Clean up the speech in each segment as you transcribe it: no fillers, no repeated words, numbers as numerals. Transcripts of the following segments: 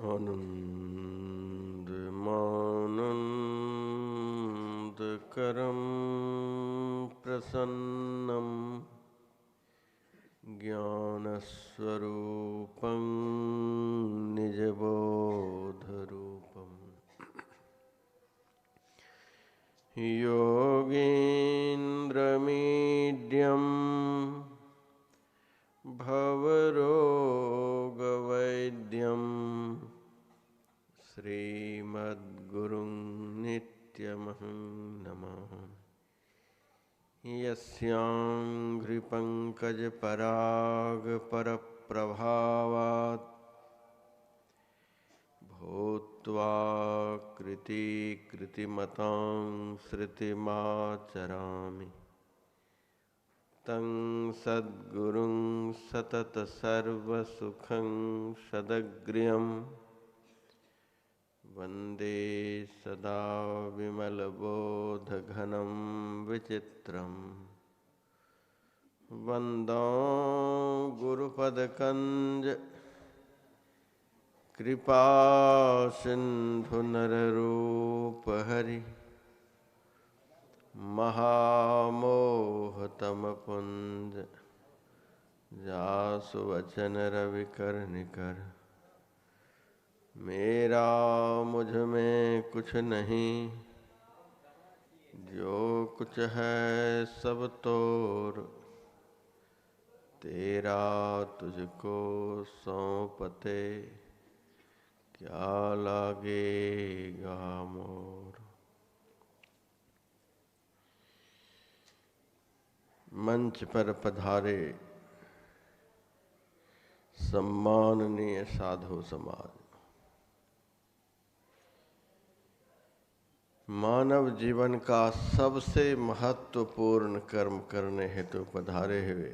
आनन्दमानन्दकरं प्रसन्नं ज्ञानस्वरूपं निजबोधरूपम् योगीन्द्रमीड्यं भवरोगवैद्यं श्रीमद्गुरुं नित्यमहं नमामि। यस्याङ्घ्रिपङ्कजपरागपरप्रभावात् भूत्वा कृतिकृतिमतां श्रुतिमाचरामि तं सद्गुरुं सततसर्वसुखं सदग्र्यं वन्दे सदा विमलबोधघनं विचित्रं वन्दं गुरुपदकञ्ज कृपासिन्धुनररूपहरि महामोहतमपुञ्ज जासुवचन रविकरनिकर। मेरा मुझ में कुछ नहीं, जो कुछ है सब तोर, तेरा तुझको सौंपते क्या लागेगा मोर। मंच पर पधारे सम्माननीय साधु समाज, मानव जीवन का सबसे महत्वपूर्ण कर्म करने हेतु पधारे हुए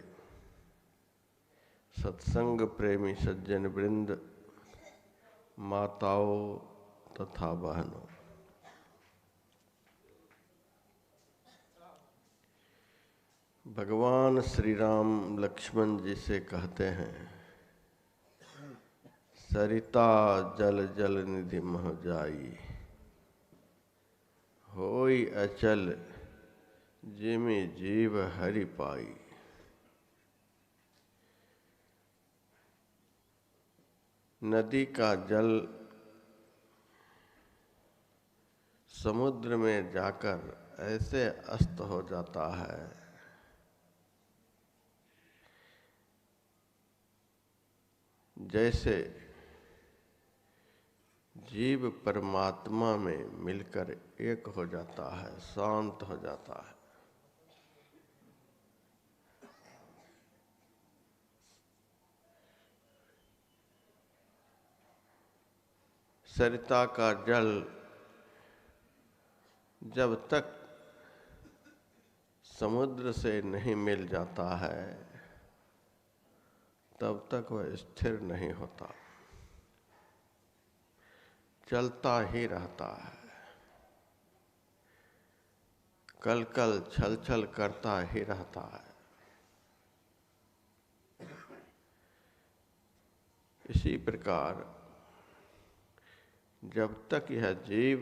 सत्संग प्रेमी सज्जन वृंद, माताओं तथा बहनों, भगवान श्री राम लक्ष्मण जी से कहते हैं, सरिता जल जल निधि मह जाई, होई अचल जिमि जीव हरि पाई। नदी का जल समुद्र में जाकर ऐसे अस्त हो जाता है जैसे जीव परमात्मा में मिलकर एक हो जाता है, शांत हो जाता है। सरिता का जल जब तक समुद्र से नहीं मिल जाता है तब तक वह स्थिर नहीं होता, चलता ही रहता है, कल कल छल छल करता ही रहता है। इसी प्रकार जब तक यह जीव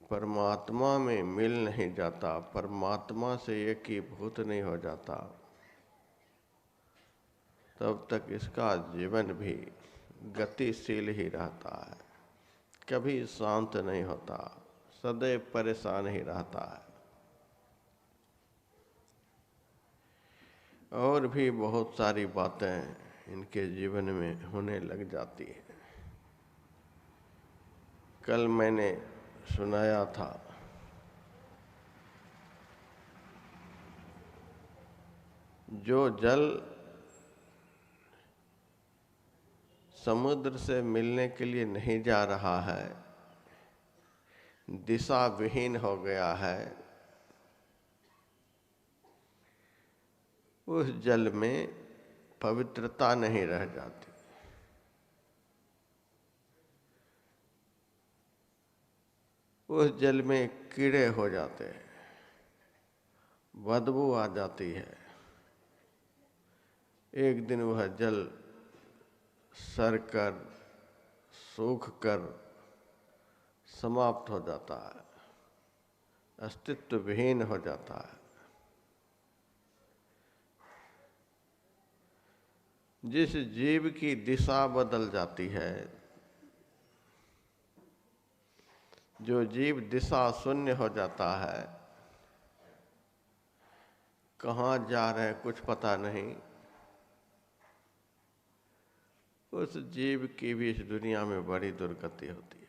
परमात्मा में मिल नहीं जाता, परमात्मा से एकीभूत नहीं हो जाता, तब तक इसका जीवन भी गतिशील ही रहता है, कभी शांत नहीं होता, सदैव परेशान ही रहता है। और भी बहुत सारी बातें इनके जीवन में होने लग जाती हैं। कल मैंने सुनाया था जो जल समुद्र से मिलने के लिए नहीं जा रहा है, दिशा विहीन हो गया है, उस जल में पवित्रता नहीं रह जाती। उस जल में कीड़े हो जाते हैं, बदबू आ जाती है। एक दिन वह जल सर कर, सूख कर समाप्त हो जाता है, अस्तित्व विहीन हो जाता है। जिस जीव की दिशा बदल जाती है, जो जीव दिशा शून्य हो जाता है, कहाँ जा रहे हैं कुछ पता नहीं, उस जीव की भी इस दुनिया में बड़ी दुर्गति होती है।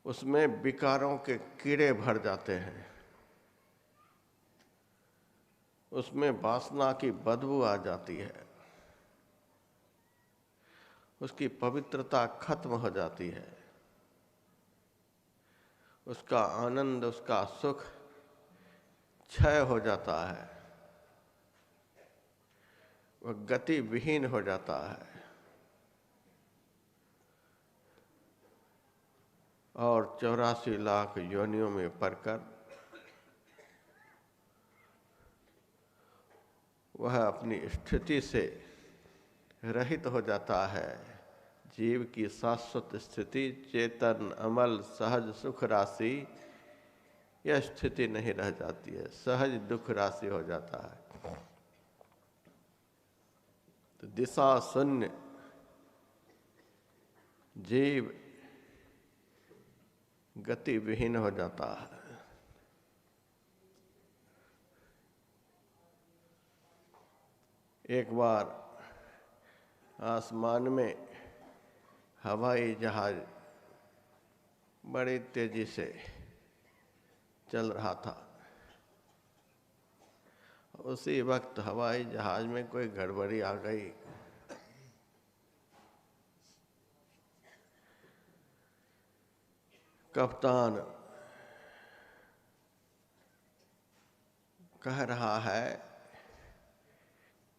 उसमें विकारों के कीड़े भर जाते हैं, उसमें वासना की बदबू आ जाती है, उसकी पवित्रता खत्म हो जाती है, उसका आनंद, उसका सुख क्षय हो जाता है, वह गति विहीन हो जाता है और 84 लाख योनियों में पड़कर वह अपनी स्थिति से रहित हो जाता है। जीव की शाश्वत स्थिति, चेतन, अमल, सहज सुख राशि, यह स्थिति नहीं रह जाती है, सहज दुख राशि हो जाता है। तो दिशा शून्य जीव गति विहीन हो जाता है। एक बार आसमान में हवाई जहाज बड़ी तेजी से चल रहा था। उसी वक्त हवाई जहाज में कोई गड़बड़ी आ गई। कप्तान कह रहा है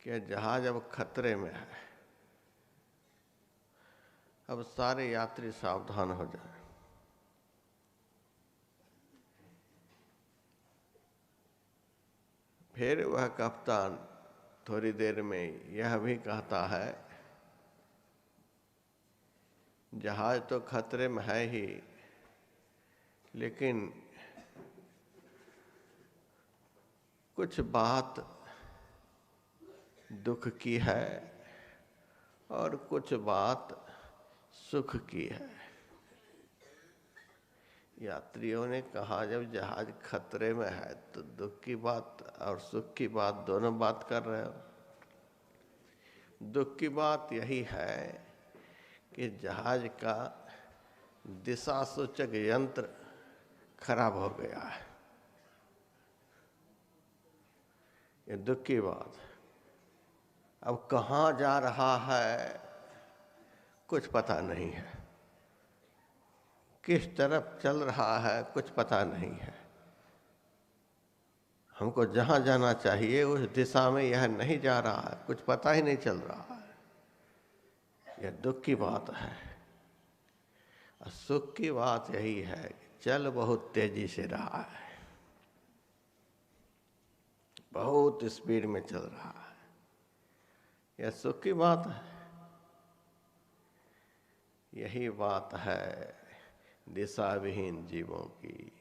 कि जहाज अब खतरे में है, अब सारे यात्री सावधान हो जाएं। फिर वह कप्तान थोड़ी देर में यह भी कहता है, जहाज तो खतरे में है ही, लेकिन कुछ बात दुख की है और कुछ बात सुख की है। यात्रियों ने कहा, जब जहाज खतरे में है तो दुख की बात और सुख की बात दोनों बात कर रहे हो। दुख की बात यही है कि जहाज का दिशा सूचक यंत्र खराब हो गया है, ये दुख की बात। अब कहाँ जा रहा है कुछ पता नहीं है, किस तरफ चल रहा है कुछ पता नहीं है। हमको जहाँ जाना चाहिए उस दिशा में यह नहीं जा रहा है, कुछ पता ही नहीं चल रहा है। यह दुख की बात है। और सुख की बात यही है कि चल बहुत तेजी से रहा है, बहुत स्पीड में चल रहा है। यह सुख की बात है। यही बात है दिशा विहीन जीवों की।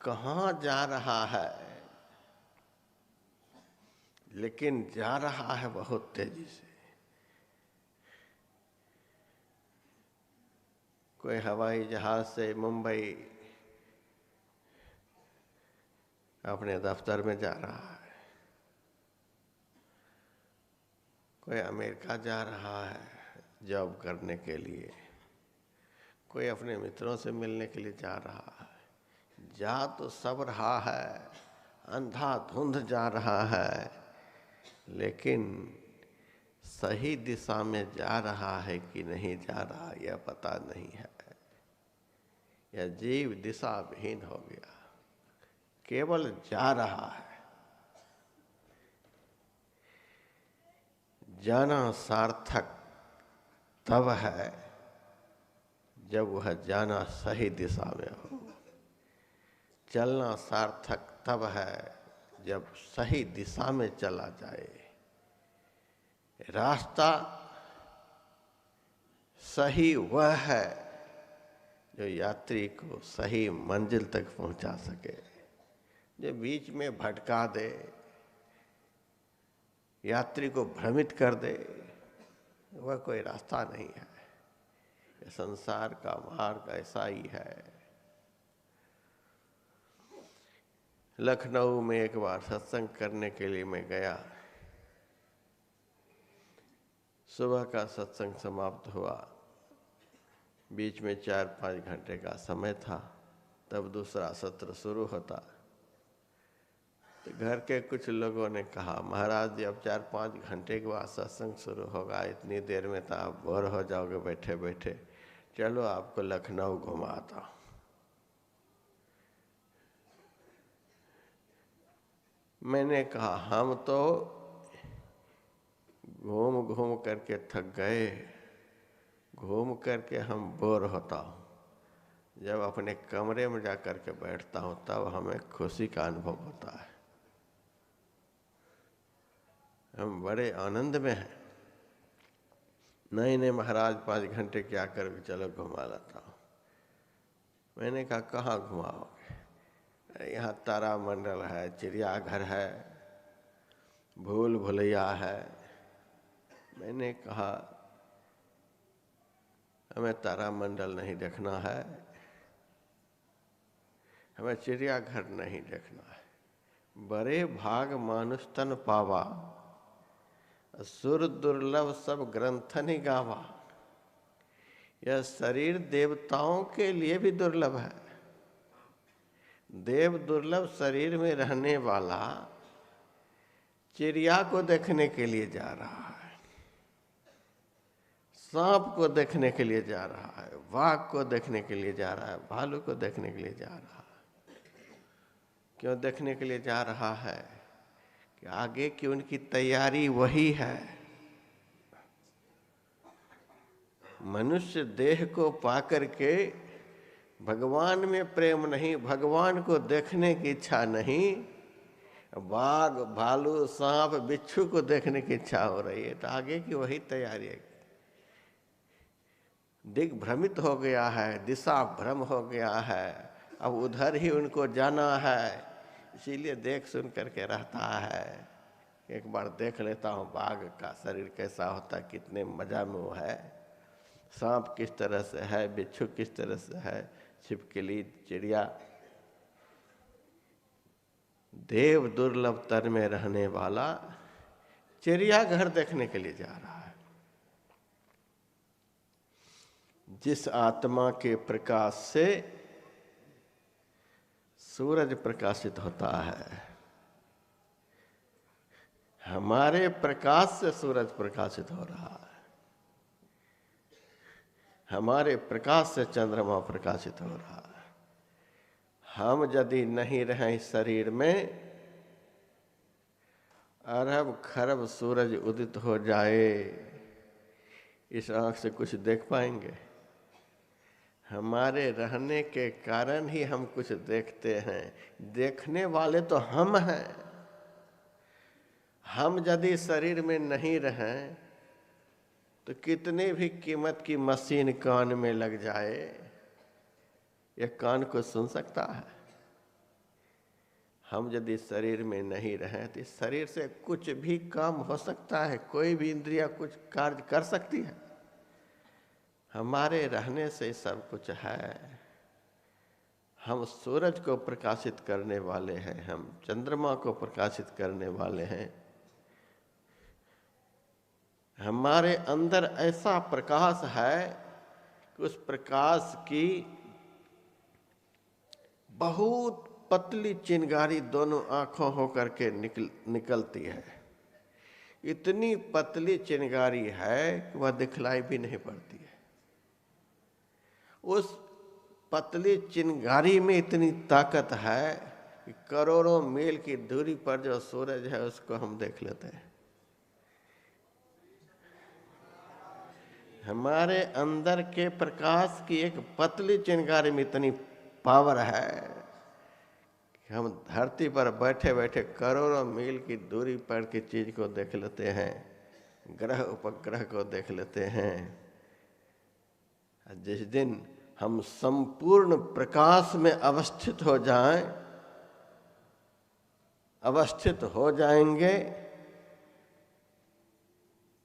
कहाँ जा रहा है, लेकिन जा रहा है बहुत तेजी से। कोई हवाई जहाज से मुंबई अपने दफ्तर में जा रहा है, कोई अमेरिका जा रहा है जॉब करने के लिए, कोई अपने मित्रों से मिलने के लिए जा रहा है। जा तो सब रहा है, अंधाधुंध जा रहा है, लेकिन सही दिशा में जा रहा है कि नहीं जा रहा यह पता नहीं है। यह जीव दिशा विहीन हो गया, केवल जा रहा है। जाना सार्थक तब है जब वह जाना सही दिशा में हो। चलना सार्थक तब है जब सही दिशा में चला जाए। रास्ता सही वह है जो यात्री को सही मंजिल तक पहुंचा सके। जो बीच में भटका दे, यात्री को भ्रमित कर दे, वह कोई रास्ता नहीं है। ये संसार का मार्ग ऐसा ही है। लखनऊ में एक बार सत्संग करने के लिए मैं गया। सुबह का सत्संग समाप्त हुआ, बीच में 4-5 घंटे का समय था, तब दूसरा सत्र शुरू होता। तो घर के कुछ लोगों ने कहा, महाराज जी अब 4-5 घंटे के बाद सत्संग शुरू होगा, इतनी देर में तो आप बोर हो जाओगे बैठे बैठे, चलो आपको लखनऊ घुमाता हूं। मैंने कहा हम तो घूम घूम करके थक गए, घूम करके हम बोर होता हूँ। जब अपने कमरे में जा कर के बैठता हूँ तब हमें खुशी का अनुभव होता है, हम बड़े आनंद में हैं। नहीं नहीं महाराज 5 घंटे क्या करोगे, चलो घुमा लाता हूँ। मैंने कहा कहाँ घुमाओगे? यहाँ तारा मंडल है, चिड़ियाघर है, भूल भुलैया है। मैंने कहा हमें तारा मंडल नहीं देखना है, हमें चिड़ियाघर नहीं देखना है। बड़े भाग मानुष तन पावा, सुर दुर्लभ सब ग्रंथनि गावा। यह शरीर देवताओं के लिए भी दुर्लभ है। देव दुर्लभ शरीर में रहने वाला चिड़िया को देखने के लिए जा रहा है, सांप को देखने के लिए जा रहा है, वाघ को देखने के लिए जा रहा है, भालू को देखने के लिए जा रहा है। क्यों देखने के लिए जा रहा है? कि आगे की उनकी तैयारी वही है। मनुष्य देह को पाकर के भगवान में प्रेम नहीं, भगवान को देखने की इच्छा नहीं, बाघ भालू सांप बिच्छू को देखने की इच्छा हो रही है। तो आगे की वही तैयारी है। दिग्भ्रमित हो गया है, दिशा भ्रम हो गया है, अब उधर ही उनको जाना है, इसीलिए देख सुन करके रहता है। एक बार देख लेता हूँ बाघ का शरीर कैसा होता है, कितने मजा में वो है, सांप किस तरह से है, बिच्छू किस तरह से है, छिपकली चिड़िया। देव दुर्लभ तन में रहने वाला चिड़ियाघर देखने के लिए जा रहा है। जिस आत्मा के प्रकाश से सूरज प्रकाशित होता है, हमारे प्रकाश से सूरज प्रकाशित हो रहा है, हमारे प्रकाश से चंद्रमा प्रकाशित हो रहा है। हम यदि नहीं रहें इस शरीर में, अरब खरब सूरज उदित हो जाए, इस आँख से कुछ देख पाएंगे? हमारे रहने के कारण ही हम कुछ देखते हैं, देखने वाले तो हम हैं। हम यदि शरीर में नहीं रहें तो कितने भी कीमत की मशीन कान में लग जाए, यह कान को सुन सकता है? हम यदि शरीर में नहीं रहें तो इस शरीर से कुछ भी काम हो सकता है, कोई भी इंद्रिया कुछ कार्य कर सकती है। हमारे रहने से सब कुछ है। हम सूरज को प्रकाशित करने वाले हैं, हम चंद्रमा को प्रकाशित करने वाले हैं। हमारे अंदर ऐसा प्रकाश है कि उस प्रकाश की बहुत पतली चिंगारी दोनों आंखों होकर के निकलती है। इतनी पतली चिंगारी है कि वह दिखलाई भी नहीं पड़ती है। उस पतली चिंगारी में इतनी ताकत है कि करोड़ों मील की दूरी पर जो सूरज है उसको हम देख लेते हैं। हमारे अंदर के प्रकाश की एक पतली चिंगारी में इतनी पावर है हम धरती पर बैठे बैठे करोड़ों मील की दूरी पर की चीज को देख लेते हैं, ग्रह उपग्रह को देख लेते हैं। जिस दिन हम संपूर्ण प्रकाश में अवस्थित हो जाएंगे,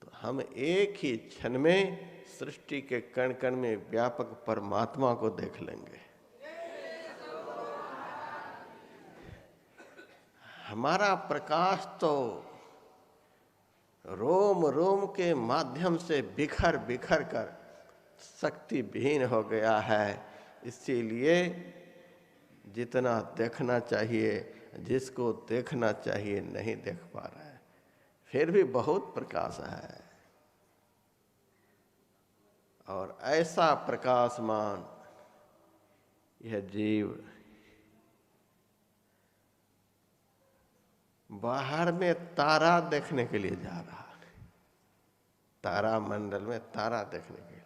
तो हम एक ही क्षण में सृष्टि के कण कण में व्यापक परमात्मा को देख लेंगे। हमारा प्रकाश तो रोम रोम के माध्यम से बिखर बिखर कर शक्ति विहीन हो गया है। इसीलिए जितना देखना चाहिए, जिसको देखना चाहिए, नहीं देख पा रहा है। फिर भी बहुत प्रकाश है, और ऐसा प्रकाशमान यह जीव बाहर में तारा देखने के लिए जा रहा है, तारा मंडल में तारा देखने के लिए।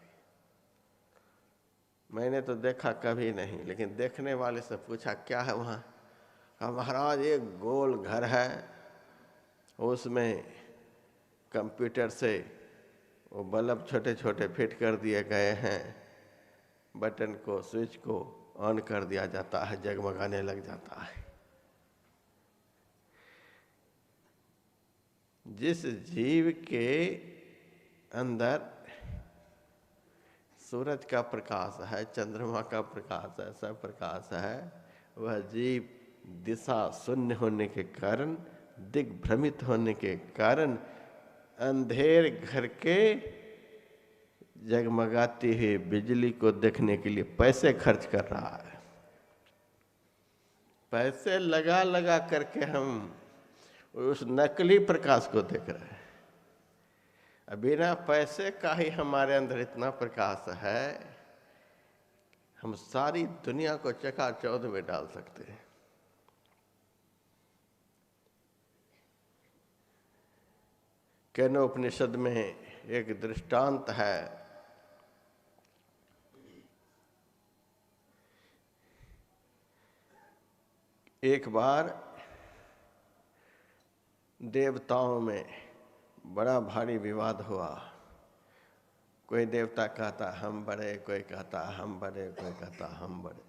मैंने तो देखा कभी नहीं, लेकिन देखने वाले से पूछा क्या है वहाँ? कहा महाराज एक गोल घर है, उसमें कंप्यूटर से वो बल्ब छोटे छोटे फिट कर दिए गए हैं, बटन को स्विच को ऑन कर दिया जाता है, जगमगाने लग जाता है। जिस जीव के अंदर सूरज का प्रकाश है, चंद्रमा का प्रकाश है, सब प्रकाश है, वह जीव दिशा शून्य होने के कारण, दिग्भ्रमित होने के कारण अंधेर घर के जगमगाती हुई बिजली को देखने के लिए पैसे खर्च कर रहा है। पैसे लगा लगा करके हम उस नकली प्रकाश को देख रहे हैं। बिना पैसे का ही हमारे अंदर इतना प्रकाश है, हम सारी दुनिया को चकाचौंध में डाल सकते हैं। केनोपनिषद में एक दृष्टांत है। एक बार देवताओं में बड़ा भारी विवाद हुआ। कोई देवता कहता हम बड़े, कोई कहता हम बड़े, कोई कहता हम बड़े।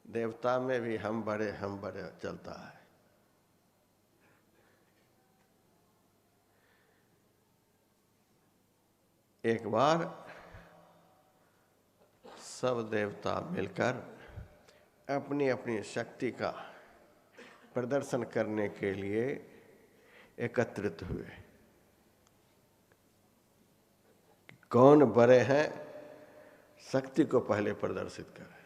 देवता में भी हम बड़े चलता है। एक बार सब देवता मिलकर अपनी अपनी शक्ति का प्रदर्शन करने के लिए एकत्रित हुए। कौन बड़े हैं, शक्ति को पहले प्रदर्शित करें।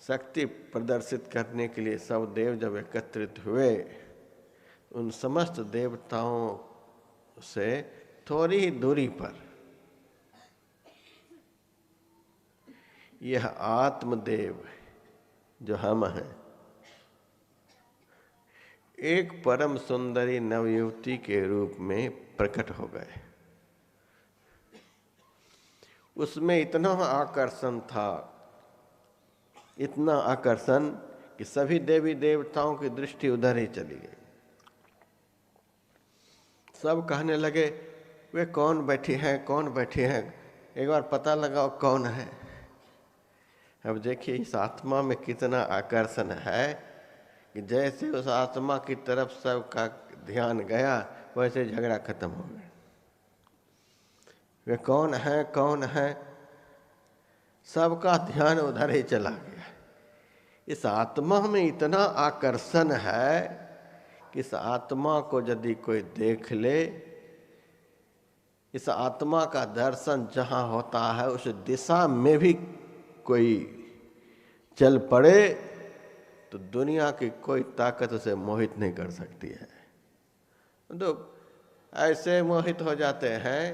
शक्ति प्रदर्शित करने के लिए सब देव जब एकत्रित हुए, उन समस्त देवताओं से थोड़ी ही दूरी पर यह आत्मदेव जो हम हैं, एक परम सुंदरी नवयुवती के रूप में प्रकट हो गए। उसमें इतना आकर्षण था, इतना आकर्षण कि सभी देवी देवताओं की दृष्टि उधर ही चली गई। सब कहने लगे वे कौन बैठी हैं, कौन बैठी हैं, एक बार पता लगाओ कौन है। अब देखिए इस आत्मा में कितना आकर्षण है कि जैसे उस आत्मा की तरफ सबका ध्यान गया, वैसे झगड़ा खत्म हो गया। वे कौन है, कौन है, सबका ध्यान उधर ही चला गया। इस आत्मा में इतना आकर्षण है कि इस आत्मा को यदि कोई देख ले, इस आत्मा का दर्शन जहाँ होता है उस दिशा में भी कोई चल पड़े तो दुनिया की कोई ताकत उसे मोहित नहीं कर सकती है। तो ऐसे मोहित हो जाते हैं,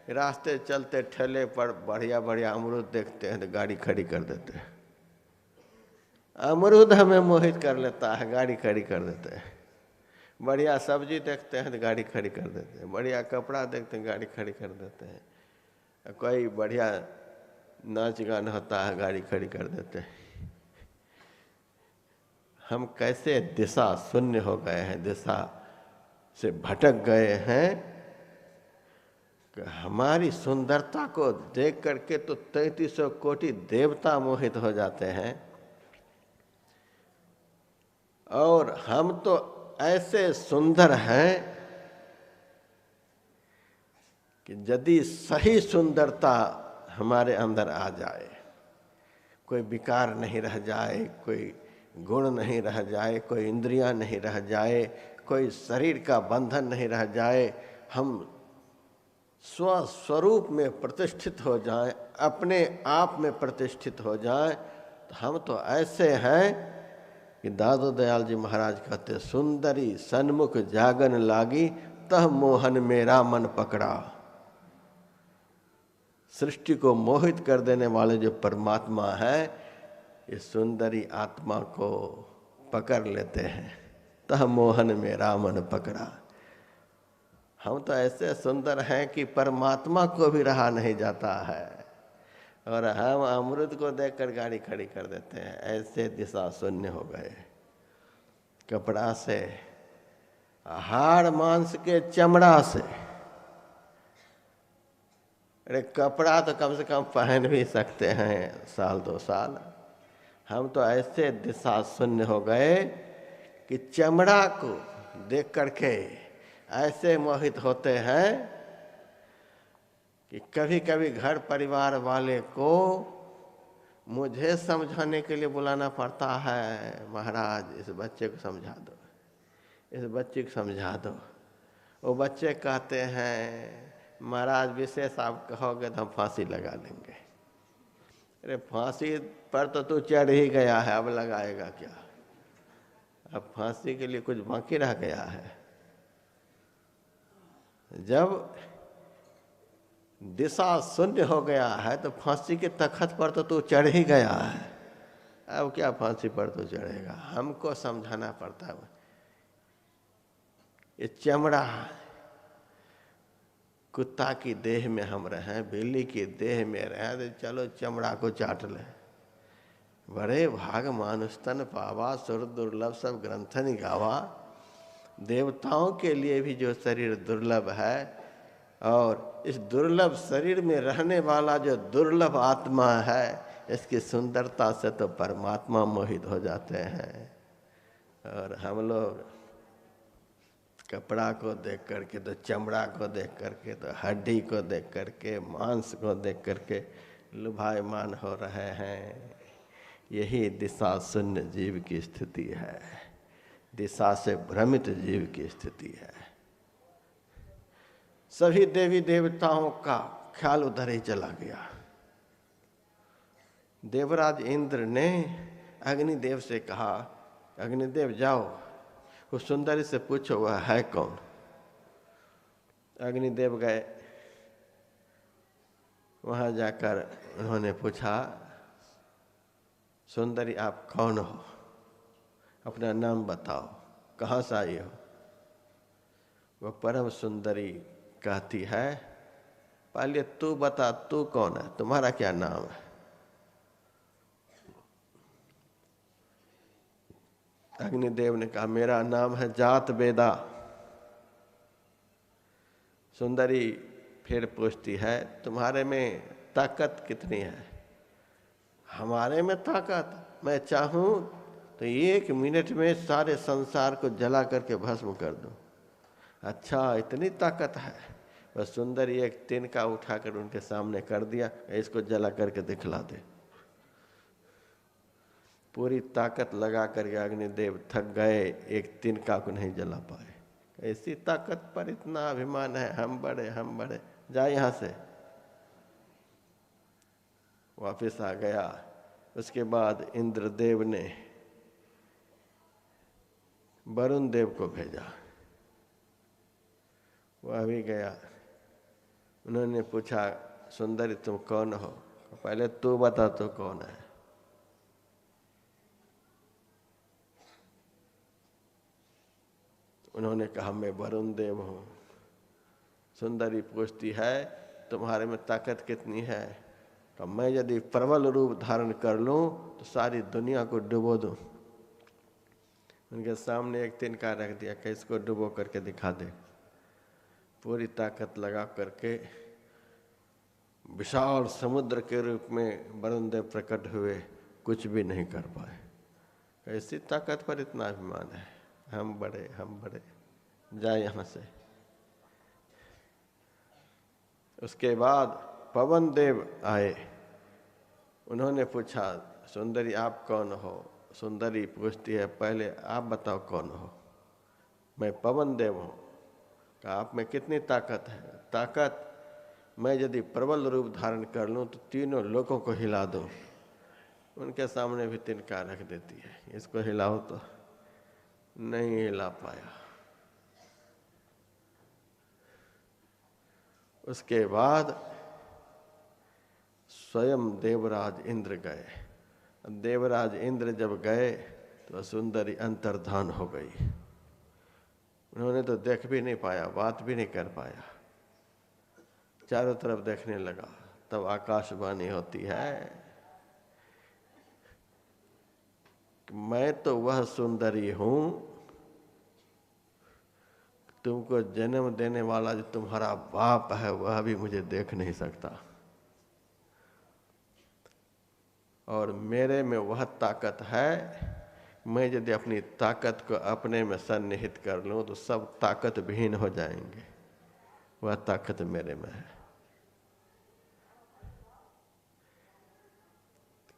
रास्ते चलते ठेले पर बढ़िया बढ़िया अमरूद देखते हैं तो गाड़ी खड़ी कर देते हैं। अमरूद हमें मोहित कर लेता है, गाड़ी खड़ी कर देते हैं। बढ़िया सब्जी देखते हैं तो गाड़ी खड़ी कर देते हैं। बढ़िया कपड़ा देखते हैं, गाड़ी खड़ी कर देते हैं। कोई बढ़िया नाच गान होता है, गाड़ी खड़ी कर देते हैं। हम कैसे दिशा शून्य हो गए हैं, दिशा से भटक गए हैं कि हमारी सुंदरता को देख करके तो 3300 कोटि देवता मोहित हो जाते हैं, और हम तो ऐसे सुंदर हैं कि यदि सही सुंदरता हमारे अंदर आ जाए, कोई विकार नहीं रह जाए, कोई गुण नहीं रह जाए, कोई इंद्रियां नहीं रह जाए, कोई शरीर का बंधन नहीं रह जाए, हम स्वस्वरूप में प्रतिष्ठित हो जाएं, अपने आप में प्रतिष्ठित हो जाएं, तो हम तो ऐसे हैं कि दादू दयाल जी महाराज कहते, सुंदरी सन्मुख जागन लागी, तह मोहन मेरा मन पकड़ा। सृष्टि को मोहित कर देने वाले जो परमात्मा है, इस सुंदरी आत्मा को पकड़ लेते हैं। तह मोहन मेरा मन पकड़ा। हम तो ऐसे सुंदर हैं कि परमात्मा को भी रहा नहीं जाता है, और हम अमृत को देखकर गाड़ी खड़ी कर देते हैं। ऐसे दिशा शून्य हो गए। कपड़ा से, हाड़ मांस के चमड़ा से, अरे कपड़ा तो कम से कम पहन भी सकते हैं साल 2 साल। हम तो ऐसे दिशा शून्य हो गए कि चमड़ा को देख करके ऐसे मोहित होते हैं कि कभी कभी घर परिवार वाले को मुझे समझाने के लिए बुलाना पड़ता है, महाराज इस बच्चे को समझा दो, इस बच्चे को समझा दो। वो बच्चे कहते हैं, महाराज विशेष आप कहोगे तो हम फांसी लगा लेंगे। अरे फांसी पर तो तू चढ़ ही गया है, अब लगाएगा क्या? अब फांसी के लिए कुछ बाकी रह गया है? जब दिशा शून्य हो गया है तो फांसी के तख्त पर तो तू चढ़ ही गया है, अब क्या फांसी पर तो चढ़ेगा? हमको समझाना पड़ता है। ये चमड़ा, कुत्ता की देह में हम रहें, बिल्ली की देह में रहें, तो चलो चमड़ा को चाट ले। बड़े भाग मानुष तन पावा, सुर दुर्लभ सब ग्रंथन गावा। देवताओं के लिए भी जो शरीर दुर्लभ है, और इस दुर्लभ शरीर में रहने वाला जो दुर्लभ आत्मा है, इसकी सुंदरता से तो परमात्मा मोहित हो जाते हैं। और हम लोग कपड़ा को देख करके, तो चमड़ा को देख करके, तो हड्डी को देख करके, मांस को देख करके लुभायमान हो रहे हैं। यही दिशा शून्य जीव की स्थिति है, दिशा से भ्रमित जीव की स्थिति है। सभी देवी देवताओं का ख्याल उधर ही चला गया। देवराज इंद्र ने अग्निदेव से कहा, अग्निदेव जाओ उस सुंदरी से पूछो वह है कौन। अग्निदेव गए, वहां जाकर उन्होंने पूछा, सुंदरी आप कौन हो, अपना नाम बताओ, कहाँ से आई हो। वह परम सुंदरी कहती है, पहले तू बता, तू कौन है, तुम्हारा क्या नाम है। अग्निदेव ने कहा, मेरा नाम है जात वेदा। सुंदरी फिर पूछती है, तुम्हारे में ताकत कितनी है। हमारे में ताकत, मैं चाहूं तो 1 मिनट में सारे संसार को जला करके भस्म कर दूं। अच्छा, इतनी ताकत है। बस सुंदरी एक तिनका उठाकर उनके सामने कर दिया, इसको जला करके दिखला दे। पूरी ताकत लगा करके अग्निदेव थक गए, एक तिनका को नहीं जला पाए। ऐसी ताकत पर इतना अभिमान है, हम बड़े, हम बड़े, जा यहाँ से। वापिस आ गया। उसके बाद इंद्रदेव ने वरुण देव को भेजा, वह भी गया। उन्होंने पूछा, सुंदरी तुम कौन हो, पहले तू बता तू कौन है। उन्होंने कहा, मैं वरुण देव हूँ। सुंदरी पूछती है, तुम्हारे में ताकत कितनी है। तो मैं यदि प्रबल रूप धारण कर लूं तो सारी दुनिया को डुबो दूं। उनके सामने एक तिनका रख दिया कि इसको डुबो करके दिखा दे। पूरी ताकत लगा करके विशाल समुद्र के रूप में वरुण देव प्रकट हुए, कुछ भी नहीं कर पाए। ऐसी ताकत पर इतना अभिमान है, हम बड़े जाए यहाँ से। उसके बाद पवन देव आए, उन्होंने पूछा सुंदरी आप कौन हो? सुंदरी पूछती है पहले आप बताओ कौन हो? मैं पवन देव हूँ। कहा आप में कितनी ताकत है? ताकत मैं यदि प्रबल रूप धारण कर लूँ तो तीनों लोगों को हिला दूँ। उनके सामने भी तिनका रख देती है, इसको हिलाओ तो नहीं हिला पाया। उसके बाद स्वयं देवराज इंद्र गए। देवराज इंद्र जब गए तो सुंदरी अंतर्धान हो गई। उन्होंने तो देख भी नहीं पाया, बात भी नहीं कर पाया, चारों तरफ देखने लगा। तब आकाशवाणी होती है कि मैं तो वह सुंदरी हूं, तुमको जन्म देने वाला जो तुम्हारा बाप है वह भी मुझे देख नहीं सकता, और मेरे में वह ताकत है, मैं यदि अपनी ताकत को अपने में सन्निहित कर लूं तो सब ताकत विहीन हो जाएंगे। वह ताकत मेरे में है।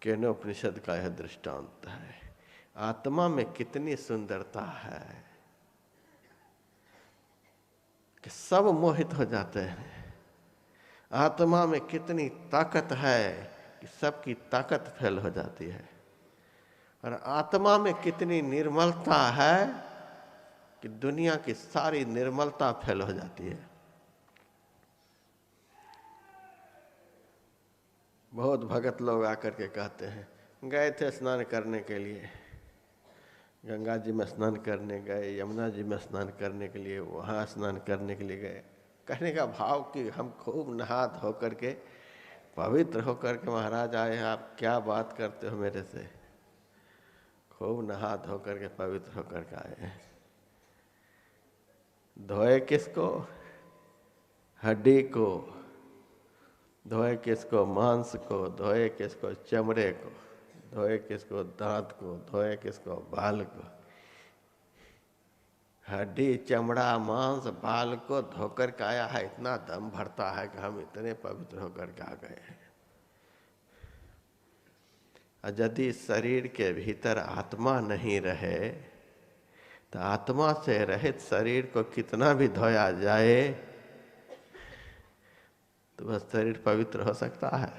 केनोपनिषद का यह दृष्टांत है। आत्मा में कितनी सुंदरता है कि सब मोहित हो जाते हैं। आत्मा में कितनी ताकत है कि सबकी ताकत फेल हो जाती है। और आत्मा में कितनी निर्मलता है कि दुनिया की सारी निर्मलता फेल हो जाती है। बहुत भगत लोग आकर के कहते हैं गए थे स्नान करने के लिए, गंगा जी में स्नान करने गए, यमुना जी में स्नान करने के लिए, वहाँ स्नान करने के लिए गए। कहने का भाव कि हम खूब नहा धो करके पवित्र होकर के महाराज आए हैं, आप क्या बात करते हो मेरे से? खूब नहा धो करके पवित्र होकर के आए हैं। धोए किसको? हड्डी को। धोए किसको? मांस को। धोए किसको? चमड़े को। धोए किसको? दांत को। धोए किसको? बाल को। हड्डी, चमड़ा, मांस, बाल को धोकर के आया है। इतना दम भरता है कि हम इतने पवित्र होकर के आ गए हैं। यदि शरीर के भीतर आत्मा नहीं रहे तो आत्मा से रहित शरीर को कितना भी धोया जाए तो वह शरीर पवित्र हो सकता है?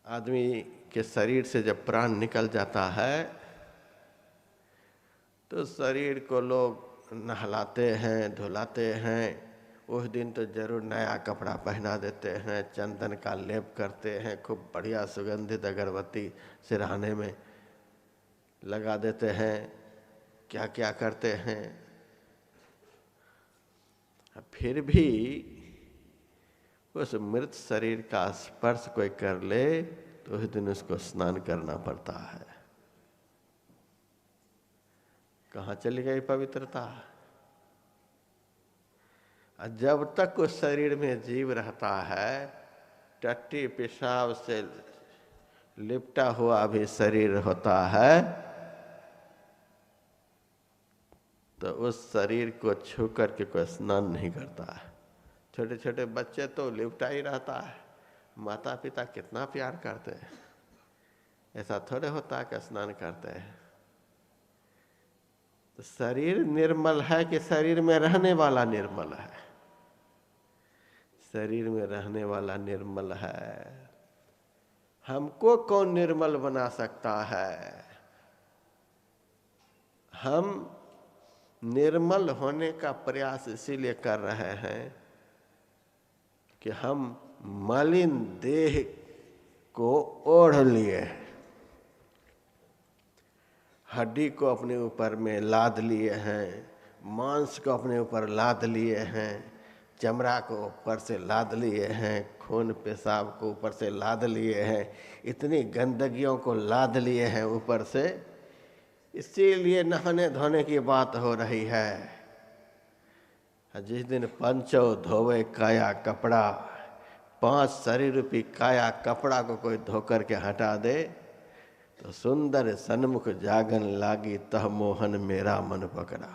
आदमी के शरीर से जब प्राण निकल जाता है तो शरीर को लोग नहलाते हैं, धुलाते हैं। उस दिन तो जरूर नया कपड़ा पहना देते हैं, चंदन का लेप करते हैं, खूब बढ़िया सुगंधित अगरबत्ती सिरहाने में लगा देते हैं, क्या क्या करते हैं। फिर भी उस मृत शरीर का स्पर्श कोई कर ले तो उस दिन उसको स्नान करना पड़ता है। कहाँ चली गई पवित्रता? जब तक उस शरीर में जीव रहता है, टट्टी पेशाब से लिपटा हुआ भी शरीर होता है, तो उस शरीर को छू करके कोई स्नान नहीं करता है। छोटे छोटे बच्चे तो लिपटा ही रहता है, माता पिता कितना प्यार करते हैं, ऐसा थोड़े होता है कि स्नान करते हैं। तो शरीर निर्मल है कि शरीर में रहने वाला निर्मल है? शरीर में रहने वाला निर्मल है। हमको कौन निर्मल बना सकता है? हम निर्मल होने का प्रयास इसीलिए कर रहे हैं कि हम मलिन देह को ओढ़ लिए, हड्डी को अपने ऊपर में लाद लिए हैं, मांस को अपने ऊपर लाद लिए हैं, चमड़ा को ऊपर से लाद लिए हैं, खून पेशाब को ऊपर से लाद लिए हैं, इतनी गंदगियों को लाद लिए हैं ऊपर से, इसीलिए नहाने धोने की बात हो रही है। जिस दिन पंचो धोवे काया कपड़ा, 5 शरीर रूपी काया कपड़ा को कोई धोकर के हटा दे तो सुंदर सन्मुख जागन लागी, तह मोहन मेरा मन पकड़ा।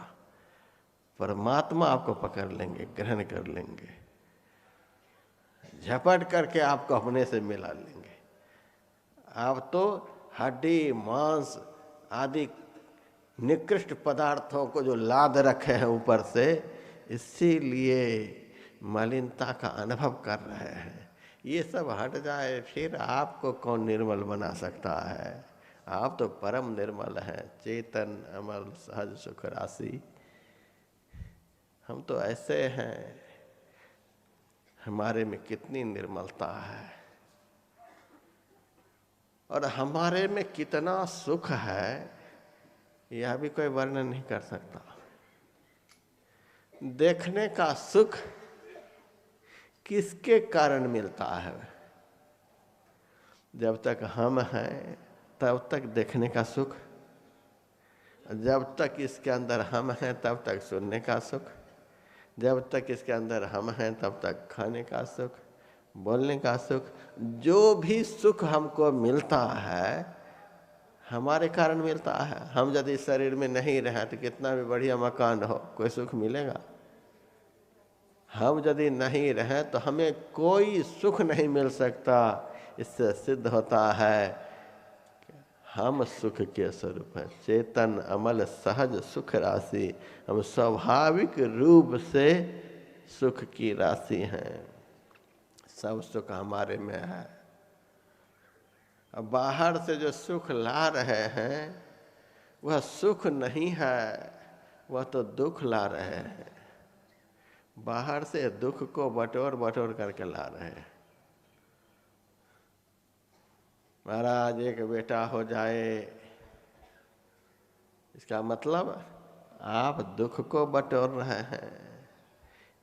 परमात्मा आपको पकड़ लेंगे, ग्रहण कर लेंगे, झपट करके आपको अपने से मिला लेंगे। आप तो हड्डी मांस आदि निकृष्ट पदार्थों को जो लाद रखे हैं ऊपर से, इसीलिए मलिनता का अनुभव कर रहे हैं। ये सब हट जाए फिर आपको कौन निर्मल बना सकता है? आप तो परम निर्मल हैं, चेतन अमल सहज सुख राशि। हम तो ऐसे हैं, हमारे में कितनी निर्मलता है और हमारे में कितना सुख है, यह भी कोई वर्णन नहीं कर सकता। देखने का सुख किसके कारण मिलता है? जब तक हम हैं तब तक देखने का सुख, जब तक इसके अंदर हम हैं तब तक सुनने का सुख, जब तक इसके अंदर हम हैं तब तक खाने का सुख, बोलने का सुख। जो भी सुख हमको मिलता है हमारे कारण मिलता है। हम यदि शरीर में नहीं रहे तो कितना भी बढ़िया मकान हो, कोई सुख मिलेगा? हम यदि नहीं रहे तो हमें कोई सुख नहीं मिल सकता। इससे सिद्ध होता है हम सुख के स्वरूप हैं, चेतन अमल सहज सुख राशि। हम स्वाभाविक रूप से सुख की राशि हैं, सब सुख हमारे में है। अब बाहर से जो सुख ला रहे हैं वह सुख नहीं है, वह तो दुख ला रहे हैं। बाहर से दुख को बटोर बटोर करके ला रहे हैं। महाराज एक बेटा हो जाए, इसका मतलब आप दुख को बटोर रहे हैं।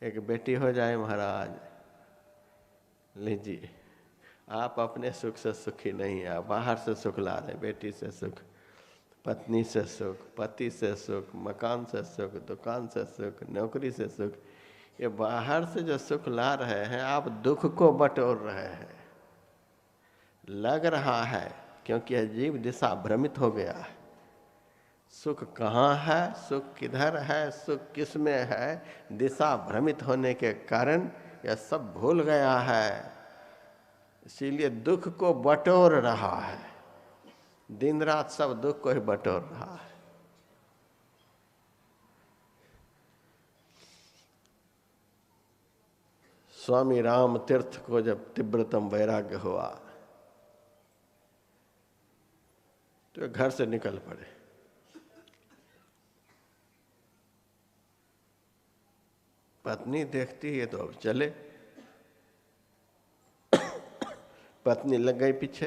एक बेटी हो जाए महाराज, लीजिए, आप अपने सुख से सुखी नहीं, आप बाहर से सुख ला रहे। बेटी से सुख, पत्नी से सुख, पति से सुख, मकान से सुख, दुकान से सुख, नौकरी से सुख, ये बाहर से जो सुख ला रहे हैं आप दुख को बटोर रहे हैं। लग रहा है क्योंकि अजीब दिशा भ्रमित हो गया है। सुख कहाँ है, सुख किधर है, सुख किस में है, दिशा भ्रमित होने के कारण यह सब भूल गया है। इसीलिए दुख को बटोर रहा है, दिन रात सब दुख को ही बटोर रहा है। स्वामी राम तीर्थ को जब तीव्रतम वैराग्य हुआ तो घर से निकल पड़े। पत्नी देखती है तो अब चले। पत्नी लग गई पीछे।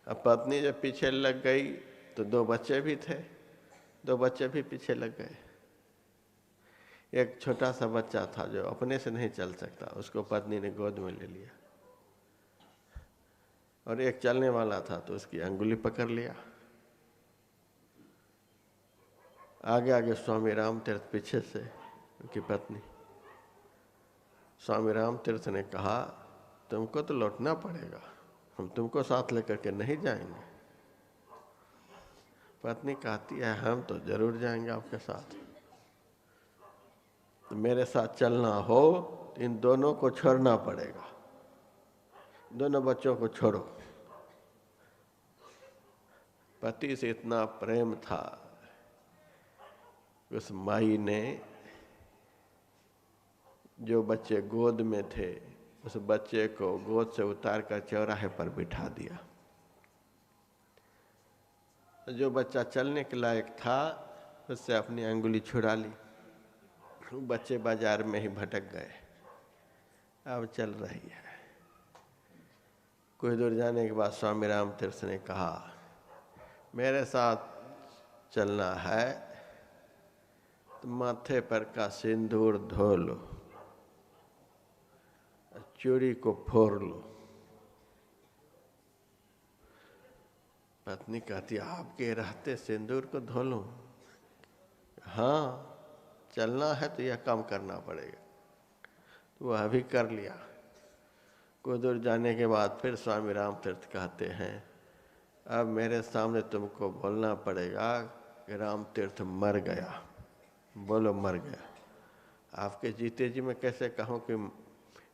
अब पत्नी जब पीछे लग गई तो 2 बच्चे भी थे, 2 बच्चे भी पीछे लग गए। एक छोटा सा बच्चा था जो अपने से नहीं चल सकता, उसको पत्नी ने गोद में ले लिया। और एक चलने वाला था तो उसकी अंगुली पकड़ लिया। आगे आगे स्वामी राम तीर्थ, पीछे से उनकी पत्नी। स्वामी राम तीर्थ ने कहा, तुमको तो लौटना पड़ेगा, हम तुमको साथ लेकर के नहीं जाएंगे। पत्नी कहती है, हम तो जरूर जाएंगे आपके साथ। तो मेरे साथ चलना हो तो इन दोनों को छोड़ना पड़ेगा, दोनों बच्चों को छोड़ो। पति से इतना प्रेम था, उस माई ने जो बच्चे गोद में थे उस बच्चे को गोद से उतार कर चौराहे पर बिठा दिया। जो बच्चा चलने के लायक था उससे अपनी अंगुली छुड़ा ली। बच्चे बाजार में ही भटक गए, अब चल रही है। कुछ दूर जाने के बाद स्वामी राम तीर्थ ने कहा, मेरे साथ चलना है तो माथे पर का सिंदूर धो लो, चूड़ी को फोड़ लो। पत्नी कहती आपके रहते सिंदूर को धो लूं? हाँ, चलना है तो यह काम करना पड़ेगा। तो वह भी कर लिया। कुछ दूर जाने के बाद फिर स्वामी राम तीर्थ कहते हैं अब मेरे सामने तुमको बोलना पड़ेगा कि राम तीर्थ मर गया। बोलो मर गया। आपके जीते जी मैं कैसे कहूँ कि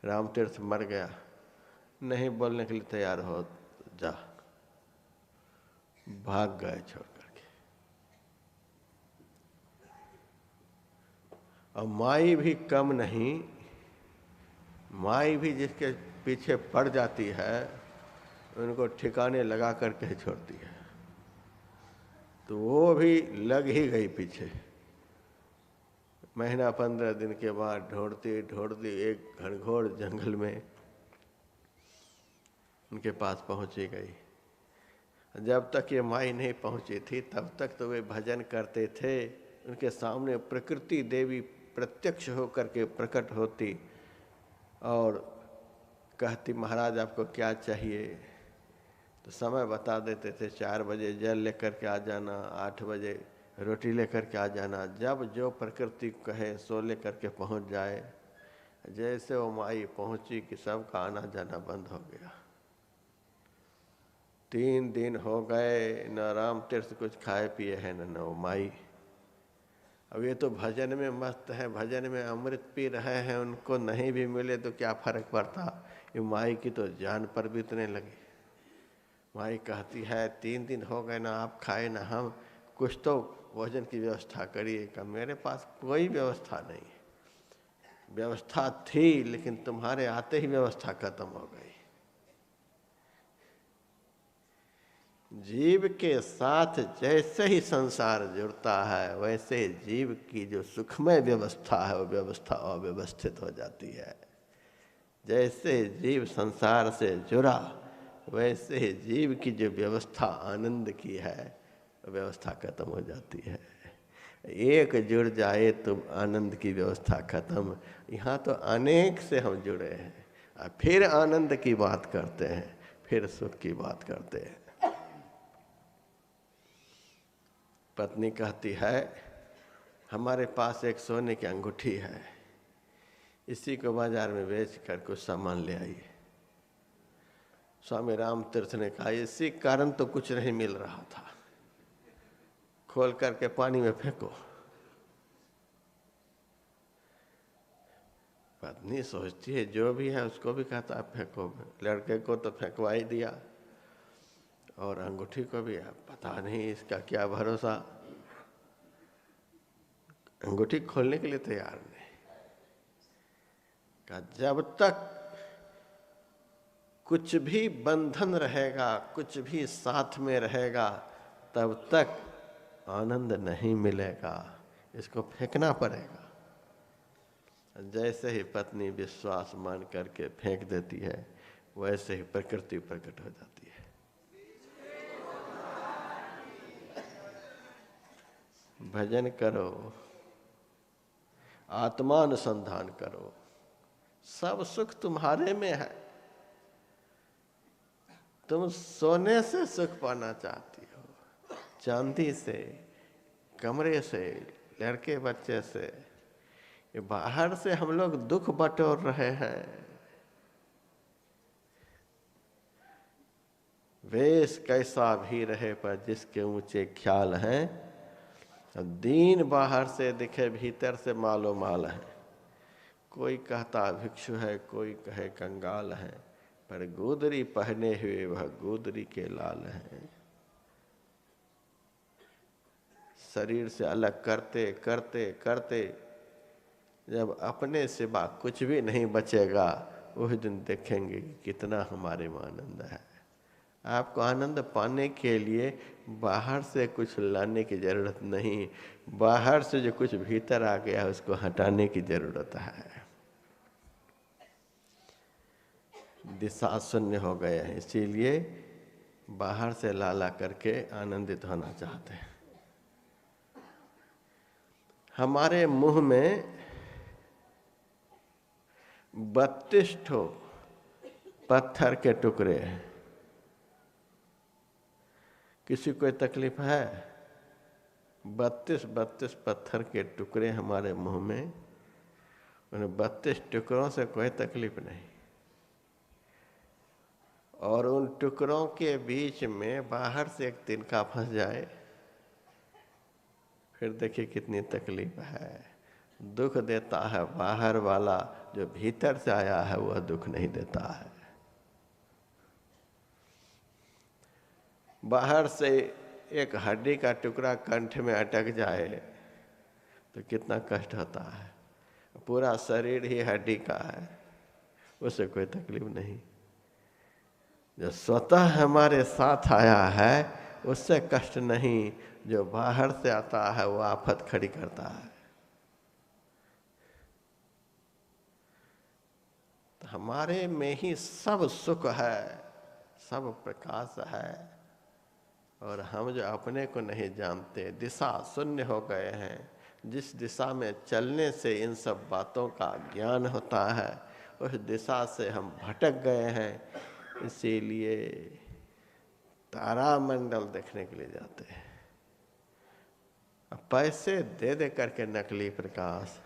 राम तीर्थ मर गया? नहीं बोलने के लिए तैयार हो जा। भाग गए छोड़ करके। और माई भी कम नहीं, माई भी जिसके पीछे पड़ जाती है उनको ठिकाने लगा करके छोड़ती है। तो वो भी लग ही गई पीछे। महीना 15 दिन के बाद ढूंढती ढूंढती एक घनघोर जंगल में उनके पास पहुंची गई। जब तक ये माई नहीं पहुंची थी तब तक तो वे भजन करते थे। उनके सामने प्रकृति देवी प्रत्यक्ष होकर के प्रकट होती और कहती महाराज आपको क्या चाहिए? तो समय बता देते थे 4 बजे जल लेकर के आ जाना, 8 बजे रोटी लेकर के आ जाना। जब जो प्रकृति कहे सो लेकर के पहुंच जाए। जैसे वो माई पहुंची कि सबका आना जाना बंद हो गया। 3 दिन हो गए न राम तीर्थ कुछ खाए पिए हैं न वो माई। अब ये तो भजन में मस्त है, भजन में अमृत पी रहे हैं, उनको नहीं भी मिले तो क्या फर्क पड़ता। ये माई की तो जान पर बीतने लगी। माई कहती है 3 दिन हो गए ना आप खाए ना हम, कुछ तो भोजन की व्यवस्था करिए। का मेरे पास कोई व्यवस्था नहीं। व्यवस्था थी लेकिन तुम्हारे आते ही व्यवस्था खत्म हो गई। जीव के साथ जैसे ही संसार जुड़ता है वैसे जीव की जो सुखमय व्यवस्था है वो व्यवस्था अव्यवस्थित हो जाती है। जैसे जीव संसार से जुड़ा वैसे ही जीव की जो व्यवस्था आनंद की है व्यवस्था खत्म हो जाती है। एक जुड़ जाए तो आनंद की व्यवस्था खत्म। यहाँ तो अनेक से हम जुड़े हैं और फिर आनंद की बात करते हैं, फिर सुख की बात करते हैं। पत्नी कहती है हमारे पास एक सोने की अंगूठी है, इसी को बाजार में बेच कर कुछ सामान ले आइए। स्वामी राम तीर्थ ने कहा इसी कारण तो कुछ नहीं मिल रहा था, खोल करके पानी में फेंको। पत्नी सोचती है जो भी है उसको भी कहता है फेंको। लड़के को तो फेंकवा ही दिया और अंगूठी को भी पता नहीं इसका क्या भरोसा। अंगूठी खोलने के लिए तैयार नहीं। कहा जब तक कुछ भी बंधन रहेगा, कुछ भी साथ में रहेगा तब तक आनंद नहीं मिलेगा, इसको फेंकना पड़ेगा। जैसे ही पत्नी विश्वास मान करके फेंक देती है वैसे ही प्रकृति प्रकट हो जाती है। भजन करो, आत्मानुसंधान करो, सब सुख तुम्हारे में है। तुम सोने से सुख पाना चाहती हो, चांदी से, कमरे से, लड़के बच्चे से। बाहर से हम लोग दुख बटोर रहे हैं। वेश कैसा भी रहे पर जिसके ऊंचे ख्याल हैं, दीन बाहर से दिखे भीतर से मालो माल है। कोई कहता भिक्षु है, कोई कहे कंगाल है, पर गोदरी पहने हुए वह गोदरी के लाल हैं। शरीर से अलग करते करते करते जब अपने सिवा कुछ भी नहीं बचेगा उस दिन देखेंगे कि कितना हमारे में आनंद है। आपको आनंद पाने के लिए बाहर से कुछ लाने की जरूरत नहीं, बाहर से जो कुछ भीतर आ गया उसको हटाने की जरूरत है। दिशा शून्य हो गए हैं, इसीलिए बाहर से ला करके आनंदित होना चाहते हैं। हमारे मुंह में 32 ठो पत्थर के टुकड़े। किसी को तकलीफ है? 32 पत्थर के टुकड़े हमारे मुंह में, उन 32 टुकड़ों से कोई तकलीफ नहीं। और उन टुकड़ों के बीच में बाहर से एक तिनका फंस जाए, फिर देखिए कितनी तकलीफ है। दुख देता है बाहर वाला, जो भीतर से आया है वह दुख नहीं देता है। बाहर से एक हड्डी का टुकड़ा कंठ में अटक जाए तो कितना कष्ट होता है। पूरा शरीर ही हड्डी का है, उससे कोई तकलीफ नहीं। जो स्वतः हमारे साथ आया है उससे कष्ट नहीं, जो बाहर से आता है वो आफत खड़ी करता है। तो हमारे में ही सब सुख है, सब प्रकाश है, और हम जो अपने को नहीं जानते, दिशा शून्य हो गए हैं। जिस दिशा में चलने से इन सब बातों का ज्ञान होता है, उस दिशा से हम भटक गए हैं। इसीलिए तारामंडल देखने के लिए जाते हैं। पैसे दे दे करके नकली प्रकाश,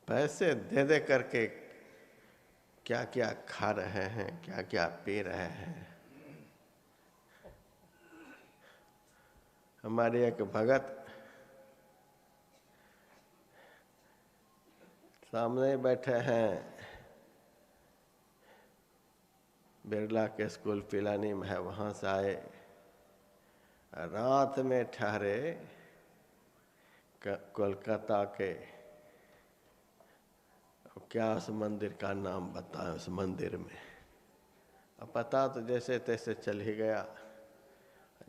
पैसे दे दे करके क्या क्या खा रहे हैं, क्या क्या पी रहे हैं। हमारे एक भगत सामने बैठे हैं, बिरला के स्कूल पिलानी में है, वहाँ से आए, रात में ठहरे कोलकाता के, क्या उस मंदिर का नाम बताएं। उस मंदिर में अब पता तो जैसे तैसे चल ही गया।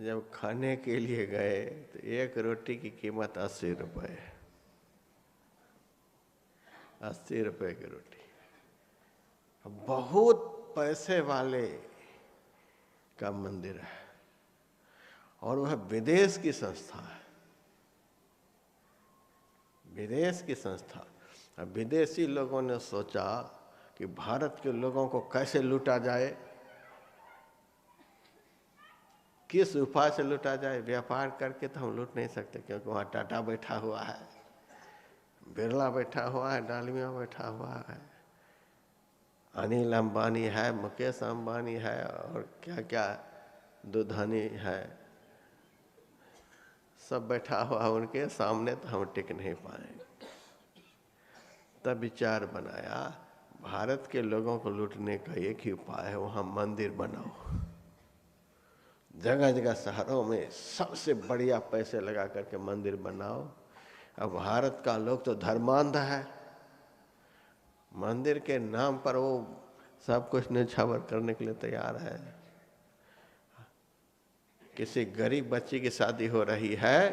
जब खाने के लिए गए तो एक रोटी की कीमत 80 रुपये, 80 रुपये की रोटी। बहुत पैसे वाले का मंदिर है, और वह विदेश की संस्था है, विदेश की संस्था। अब विदेशी लोगों ने सोचा कि भारत के लोगों को कैसे लूटा जाए, किस उपाय से लूटा जाए। व्यापार करके तो हम लूट नहीं सकते, क्योंकि वहाँ टाटा बैठा हुआ है, बिरला बैठा हुआ है, डालमिया बैठा हुआ है, अनिल अंबानी है, मुकेश अंबानी है, और क्या क्या दुधानी है, सब बैठा हुआ उनके सामने, तो हम टिक नहीं पाएंगे। तब विचार बनाया, भारत के लोगों को लूटने का एक ही उपाय है, वहाँ मंदिर बनाओ। जगह जगह शहरों में सबसे बढ़िया पैसे लगा करके मंदिर बनाओ। अब भारत का लोग तो धर्मांध है, मंदिर के नाम पर वो सब कुछ न्यौछावर करने के लिए तैयार है। किसी गरीब बच्ची की शादी हो रही है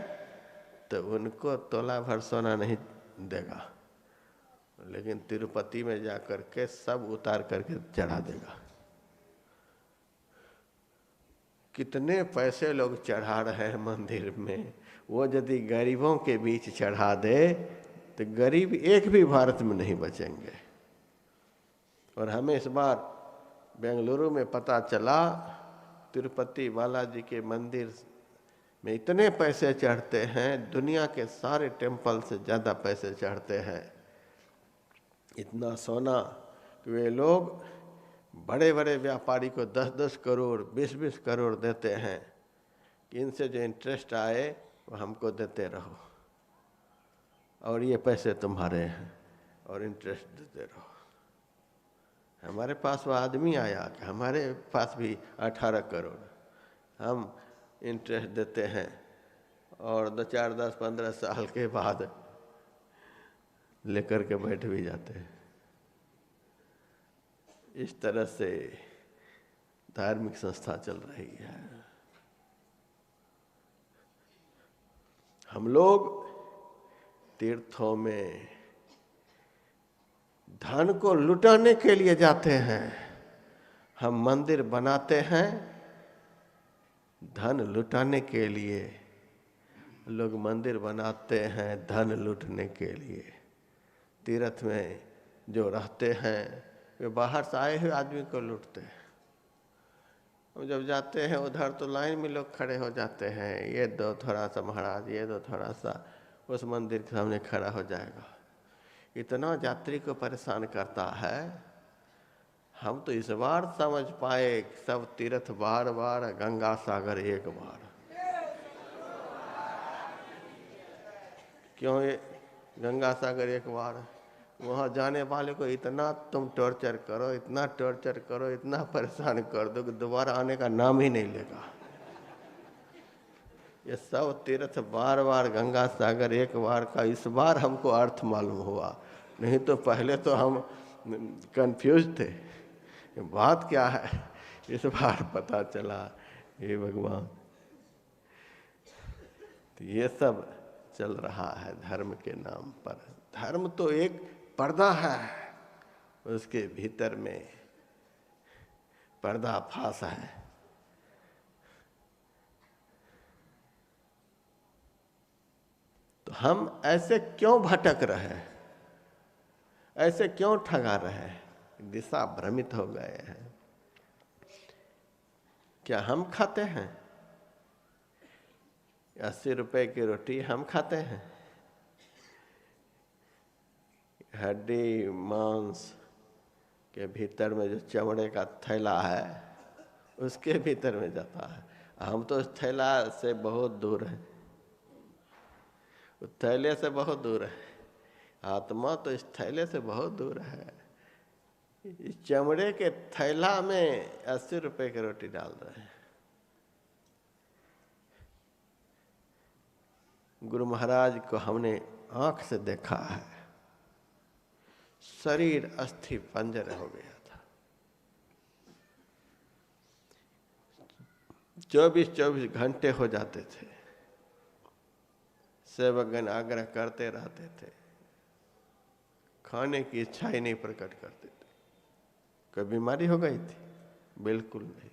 तो उनको तोला भर सोना नहीं देगा, लेकिन तिरुपति में जा करके सब उतार करके चढ़ा देगा। कितने पैसे लोग चढ़ा रहे हैं मंदिर में, वो यदि गरीबों के बीच चढ़ा दे तो गरीब एक भी भारत में नहीं बचेंगे। और हमें इस बार बेंगलुरु में पता चला, तिरुपति बालाजी के मंदिर में इतने पैसे चढ़ते हैं, दुनिया के सारे टेम्पल से ज़्यादा पैसे चढ़ते हैं। इतना सोना कि वे लोग बड़े बड़े व्यापारी को 10-10 करोड़ 20-20 करोड़ देते हैं कि इनसे जो इंटरेस्ट आए वो हमको देते रहो, और ये पैसे तुम्हारे हैं, और इंटरेस्ट देते रहो। हमारे पास वो आदमी आया कि हमारे पास भी 18 करोड़, हम इंटरेस्ट देते हैं, और 2-4 10-15 साल के बाद लेकर के बैठ भी जाते हैं। इस तरह से धार्मिक संस्था चल रही है। हम लोग तीर्थों में धन को लुटाने के लिए जाते हैं, हम मंदिर बनाते हैं धन लुटाने के लिए। लोग मंदिर बनाते हैं धन लूटने के लिए। तीर्थ में जो रहते हैं वे बाहर से आए हुए आदमी को लूटते हैं। हम जब जाते हैं उधर तो लाइन में लोग खड़े हो जाते हैं, ये दो थोड़ा सा महाराज, ये दो थोड़ा सा, उस मंदिर के सामने खड़ा हो जाएगा। इतना यात्री को परेशान करता है। हम तो इस बार समझ पाए सब तीर्थ बार बार, गंगा सागर एक बार। क्यों ये गंगा सागर एक बार? वहाँ जाने वाले को इतना तुम टॉर्चर करो, इतना टॉर्चर करो, इतना परेशान कर दो कि दोबारा आने का नाम ही नहीं लेगा। ये सब तीर्थ बार बार, गंगा सागर एक बार का इस बार हमको अर्थ मालूम हुआ, नहीं तो पहले तो हम कंफ्यूज थे बात क्या है। इस बार पता चला। हे भगवान, तो ये सब चल रहा है धर्म के नाम पर। धर्म तो एक पर्दा है, उसके भीतर में पर्दाफाश है। तो हम ऐसे क्यों भटक रहे हैं, ऐसे क्यों ठगा रहे हैं, दिशा भ्रमित हो गए हैं। क्या हम खाते हैं 80 रुपए की रोटी? हम खाते हैं हड्डी मांस के भीतर में जो चमड़े का थैला है उसके भीतर में जाता है। हम तो उस थैला से बहुत दूर हैं, उस थैले से बहुत दूर है। आत्मा तो इस थैले से बहुत दूर है। इस चमड़े के थैला में 80 रुपए की रोटी डाल रहे हैं। गुरु महाराज को हमने आंख से देखा है, शरीर अस्थि पंजर हो गया था। 24-24 घंटे हो जाते थे, सेवकगण आग्रह करते रहते थे, खाने की इच्छा ही नहीं प्रकट करते थे। कोई बीमारी हो गई थी? बिल्कुल नहीं।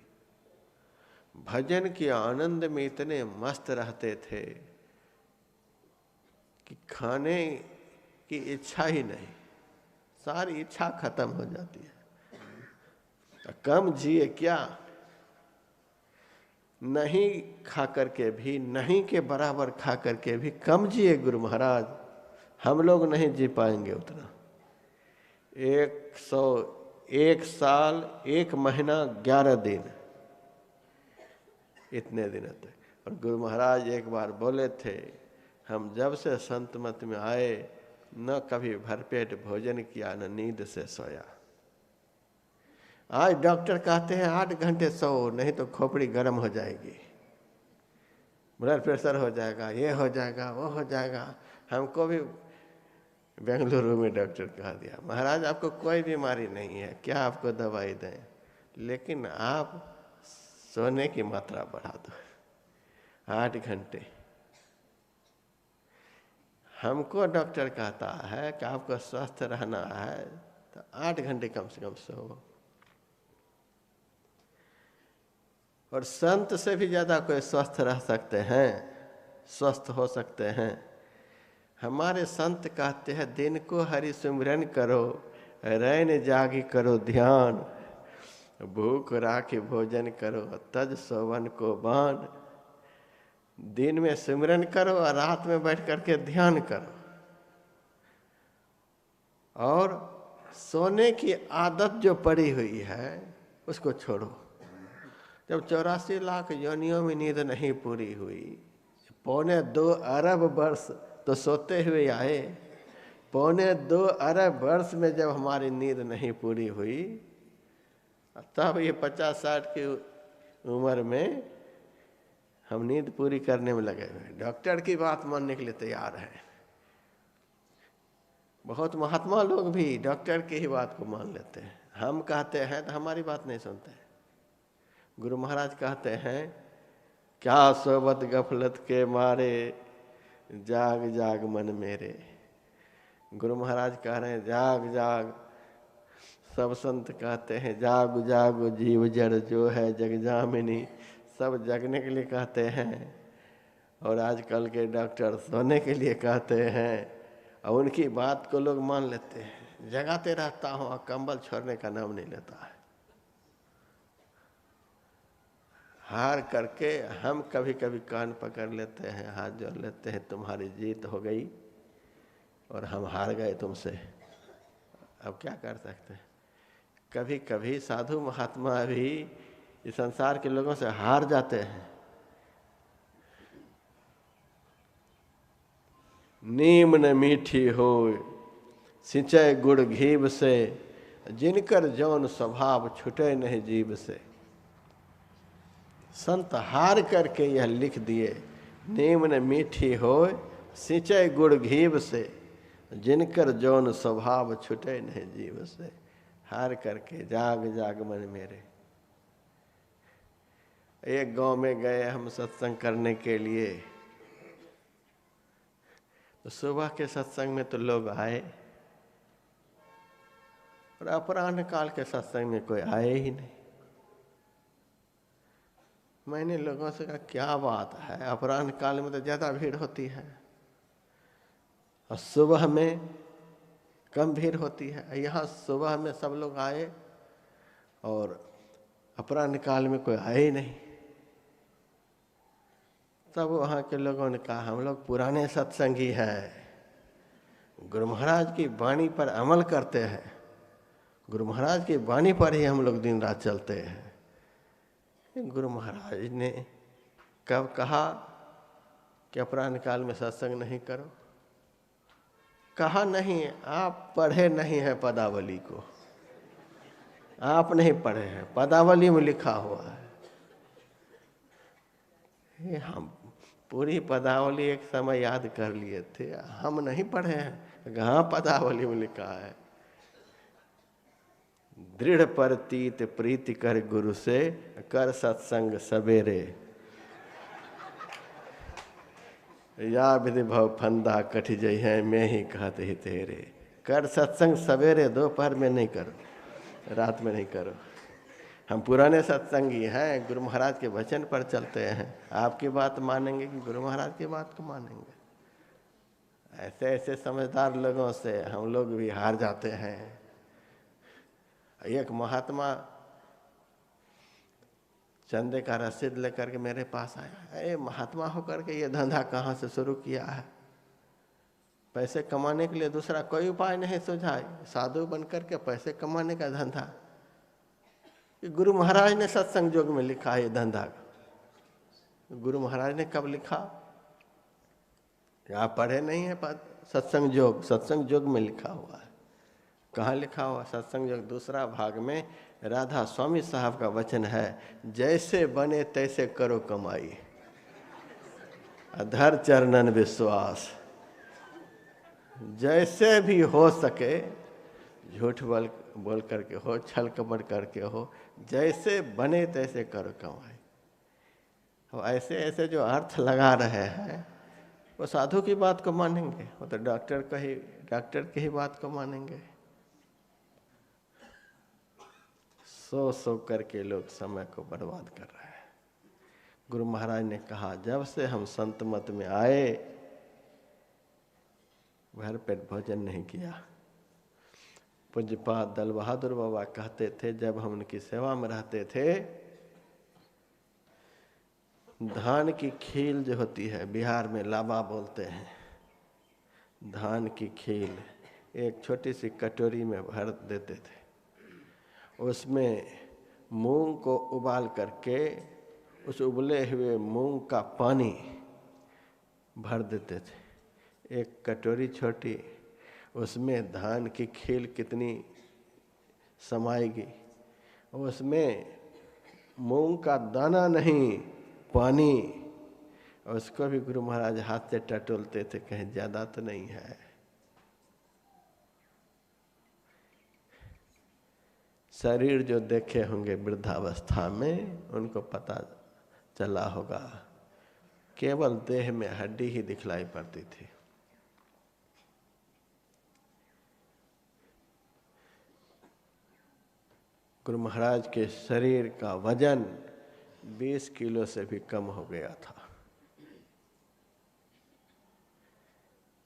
भजन के आनंद में इतने मस्त रहते थे कि खाने की इच्छा ही नहीं, सारी इच्छा खत्म हो जाती है। कम जिए क्या, नहीं खा करके भी, नहीं के बराबर खा करके भी कम जिए गुरु महाराज। हम लोग नहीं जी पाएंगे उतना। 101 साल 1 महीना 11 दिन, इतने दिन तक। और गुरु महाराज एक बार बोले थे, हम जब से संत मत में आए न कभी भरपेट भोजन किया, न नींद से सोया। आज डॉक्टर कहते हैं 8 घंटे सो, नहीं तो खोपड़ी गर्म हो जाएगी, ब्लड प्रेशर हो जाएगा, ये हो जाएगा, वो हो जाएगा। हमको भी बेंगलुरु में डॉक्टर कहा दिया, महाराज आपको कोई बीमारी नहीं है, क्या आपको दवाई दें, लेकिन आप सोने की मात्रा बढ़ा दो 8 घंटे। हमको डॉक्टर कहता है कि आपको स्वस्थ रहना है तो 8 घंटे कम से कम सो। और संत से भी ज़्यादा कोई स्वस्थ रह सकते हैं, स्वस्थ हो सकते हैं। हमारे संत कहते हैं, दिन को हरि सिमरन करो, रैन जागी करो ध्यान, भूख राखी भोजन करो, तज सोवन को बान। दिन में सिमरन करो और रात में बैठ करके ध्यान करो। और सोने की आदत जो पड़ी हुई है उसको छोड़ो। जब 84 लाख योनियों में नींद नहीं पूरी हुई, 2.25 अरब वर्ष तो सोते हुए आए, 2.25 अरब वर्ष में जब हमारी नींद नहीं पूरी हुई, तब ये 50-60 की उम्र में हम नींद पूरी करने में लगे हुए। डॉक्टर की बात मानने के लिए तैयार है। बहुत महात्मा लोग भी डॉक्टर की ही बात को मान लेते हैं। हम कहते हैं तो हमारी बात नहीं सुनते। गुरु महाराज कहते हैं, क्या सोबत गफलत के मारे, जाग जाग मन मेरे। गुरु महाराज कह रहे हैं जाग जाग। सब संत कहते हैं जाग जाग जीव जड़ जो है जग जामिनी। सब जगने के लिए कहते हैं, और आजकल के डॉक्टर सोने के लिए कहते हैं। और उनकी बात को लोग मान लेते हैं। जगाते रहता हूँ और कंबल छोड़ने का नाम नहीं लेता है। हार करके हम कभी कभी कान पकड़ लेते हैं, हाथ जोड़ लेते हैं, तुम्हारी जीत हो गई और हम हार गए तुमसे, अब क्या कर सकते हैं। कभी कभी साधु महात्मा भी इस संसार के लोगों से हार जाते हैं। नीम न मीठी हो सिंचय गुड़ घीब से, जिनकर जौन स्वभाव छुटे नहीं जीव से। संत हार करके यह लिख दिए, नीम न मीठी हो सिंचय गुड़ घीब से, जिनकर जौन स्वभाव छुटे नहीं जीव से। हार करके जाग जाग मन मेरे। एक गांव में गए हम सत्संग करने के लिए, तो सुबह के सत्संग में तो लोग आए और अपराह्न काल के सत्संग में कोई आए ही नहीं। मैंने लोगों से कहा क्या बात है, अपराह्न काल में तो ज्यादा भीड़ होती है और सुबह में कम भीड़ होती है। यहाँ सुबह में सब लोग आए और अपराह्न काल में कोई आए ही नहीं। तब वहाँ के लोगों ने कहा हम लोग पुराने सत्संगी हैं, गुरु महाराज की वाणी पर अमल करते हैं, गुरु महाराज की वाणी पर ही हम लोग दिन रात चलते हैं। गुरु महाराज ने कब कहा कि अपराह्न काल में सत्संग नहीं करो? कहा नहीं, आप पढ़े नहीं है पदावली को, आप नहीं पढ़े हैं, पदावली में लिखा हुआ है। हम पूरी पदावली एक समय याद कर लिए थे, हम नहीं पढ़े हैं। हाँ पदावली में लिखा है, दृढ़ प्रतीत प्रीति कर गुरु से, कर सत्संग सवेरे, या विधि भव फंदा कठ जई है, मैं ही कहत ही तेरे। कर सत्संग सवेरे, दोपहर में नहीं करो, रात में नहीं करो। हम पुराने सत्संगी हैं, गुरु महाराज के वचन पर चलते हैं। आपकी बात मानेंगे कि गुरु महाराज की बात को मानेंगे? ऐसे ऐसे समझदार लोगों से हम लोग भी हार जाते हैं। एक महात्मा चंदे का रसीद लेकर के मेरे पास आया, अरे महात्मा होकर के ये धंधा कहाँ से शुरू किया है? पैसे कमाने के लिए दूसरा कोई उपाय नहीं सुझाए, साधु बनकर के पैसे कमाने का धंधा। गुरु महाराज ने सत्संग योग में लिखा है ये धंधा। गुरु महाराज ने कब लिखा? आप पढ़े नहीं है सत्संग योग? सत्संग योग में लिखा हुआ है। कहाँ लिखा हुआ? सत्संग योग दूसरा भाग में राधा स्वामी साहब का वचन है, जैसे बने तैसे करो कमाई, अधर चरणन विश्वास। जैसे भी हो सके, झूठ बोल करके हो, छल कपट करके हो, जैसे बने तैसे करो कमाई। और ऐसे ऐसे जो अर्थ लगा रहे हैं वो साधु की बात को मानेंगे? वो तो डॉक्टर की ही बात को मानेंगे। सो करके लोग समय को बर्बाद कर रहे हैं। गुरु महाराज ने कहा जब से हम संत मत में आए, भर पेट भोजन नहीं किया। पूज्यपाद दल बहादुर बाबा कहते थे, जब हम उनकी सेवा में रहते थे, धान की खील जो होती है, बिहार में लाबा बोलते हैं, धान की खील एक छोटी सी कटोरी में भर देते थे। उसमें मूंग को उबाल करके उस उबले हुए मूंग का पानी भर देते थे। एक कटोरी छोटी, उसमें धान की खील कितनी समाएगी? उसमें मूंग का दाना नहीं, पानी। उसको भी गुरु महाराज हाथ से टटोलते थे, कहीं ज्यादा तो नहीं है। शरीर जो देखे होंगे वृद्धावस्था में, उनको पता चला होगा, केवल देह में हड्डी ही दिखलाई पड़ती थी। गुरु महाराज के शरीर का वजन 20 किलो से भी कम हो गया था।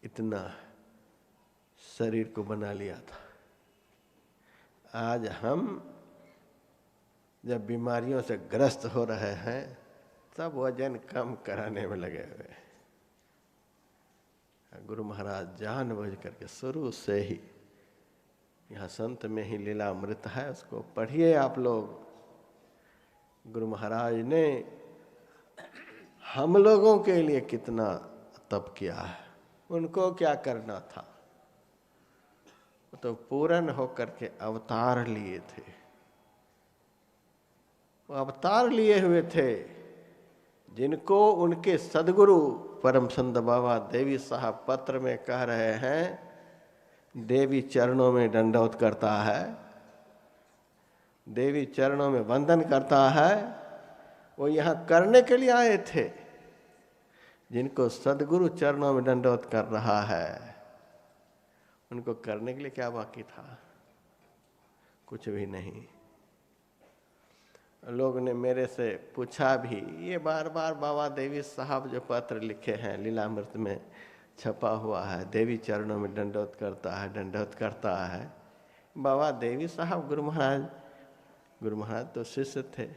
इतना शरीर को बना लिया था। आज हम जब बीमारियों से ग्रस्त हो रहे हैं तब वजन कम कराने में लगे हुए हैं। गुरु महाराज जानबूझ करके शुरू से ही, यहाँ संत में ही लीलामृत है, उसको पढ़िए आप लोग। गुरु महाराज ने हम लोगों के लिए कितना तप किया है। उनको क्या करना था, तो पूर्ण होकर के अवतार लिए थे। वो अवतार लिए हुए थे जिनको उनके सदगुरु परम संत बाबा देवी साहब पत्र में कह रहे हैं, देवी चरणों में दंडवत करता है, देवी चरणों में वंदन करता है। वो यहाँ करने के लिए आए थे। जिनको सदगुरु चरणों में दंडवत कर रहा है, उनको करने के लिए क्या बाकी था? कुछ भी नहीं। लोग ने मेरे से पूछा भी, ये बार बार बाबा देवी साहब जो पत्र लिखे हैं लीलामृत में छपा हुआ है, देवी चरणों में दंडवत करता है, दंडवत करता है। बाबा देवी साहब गुरु महाराज तो शिष्य थे।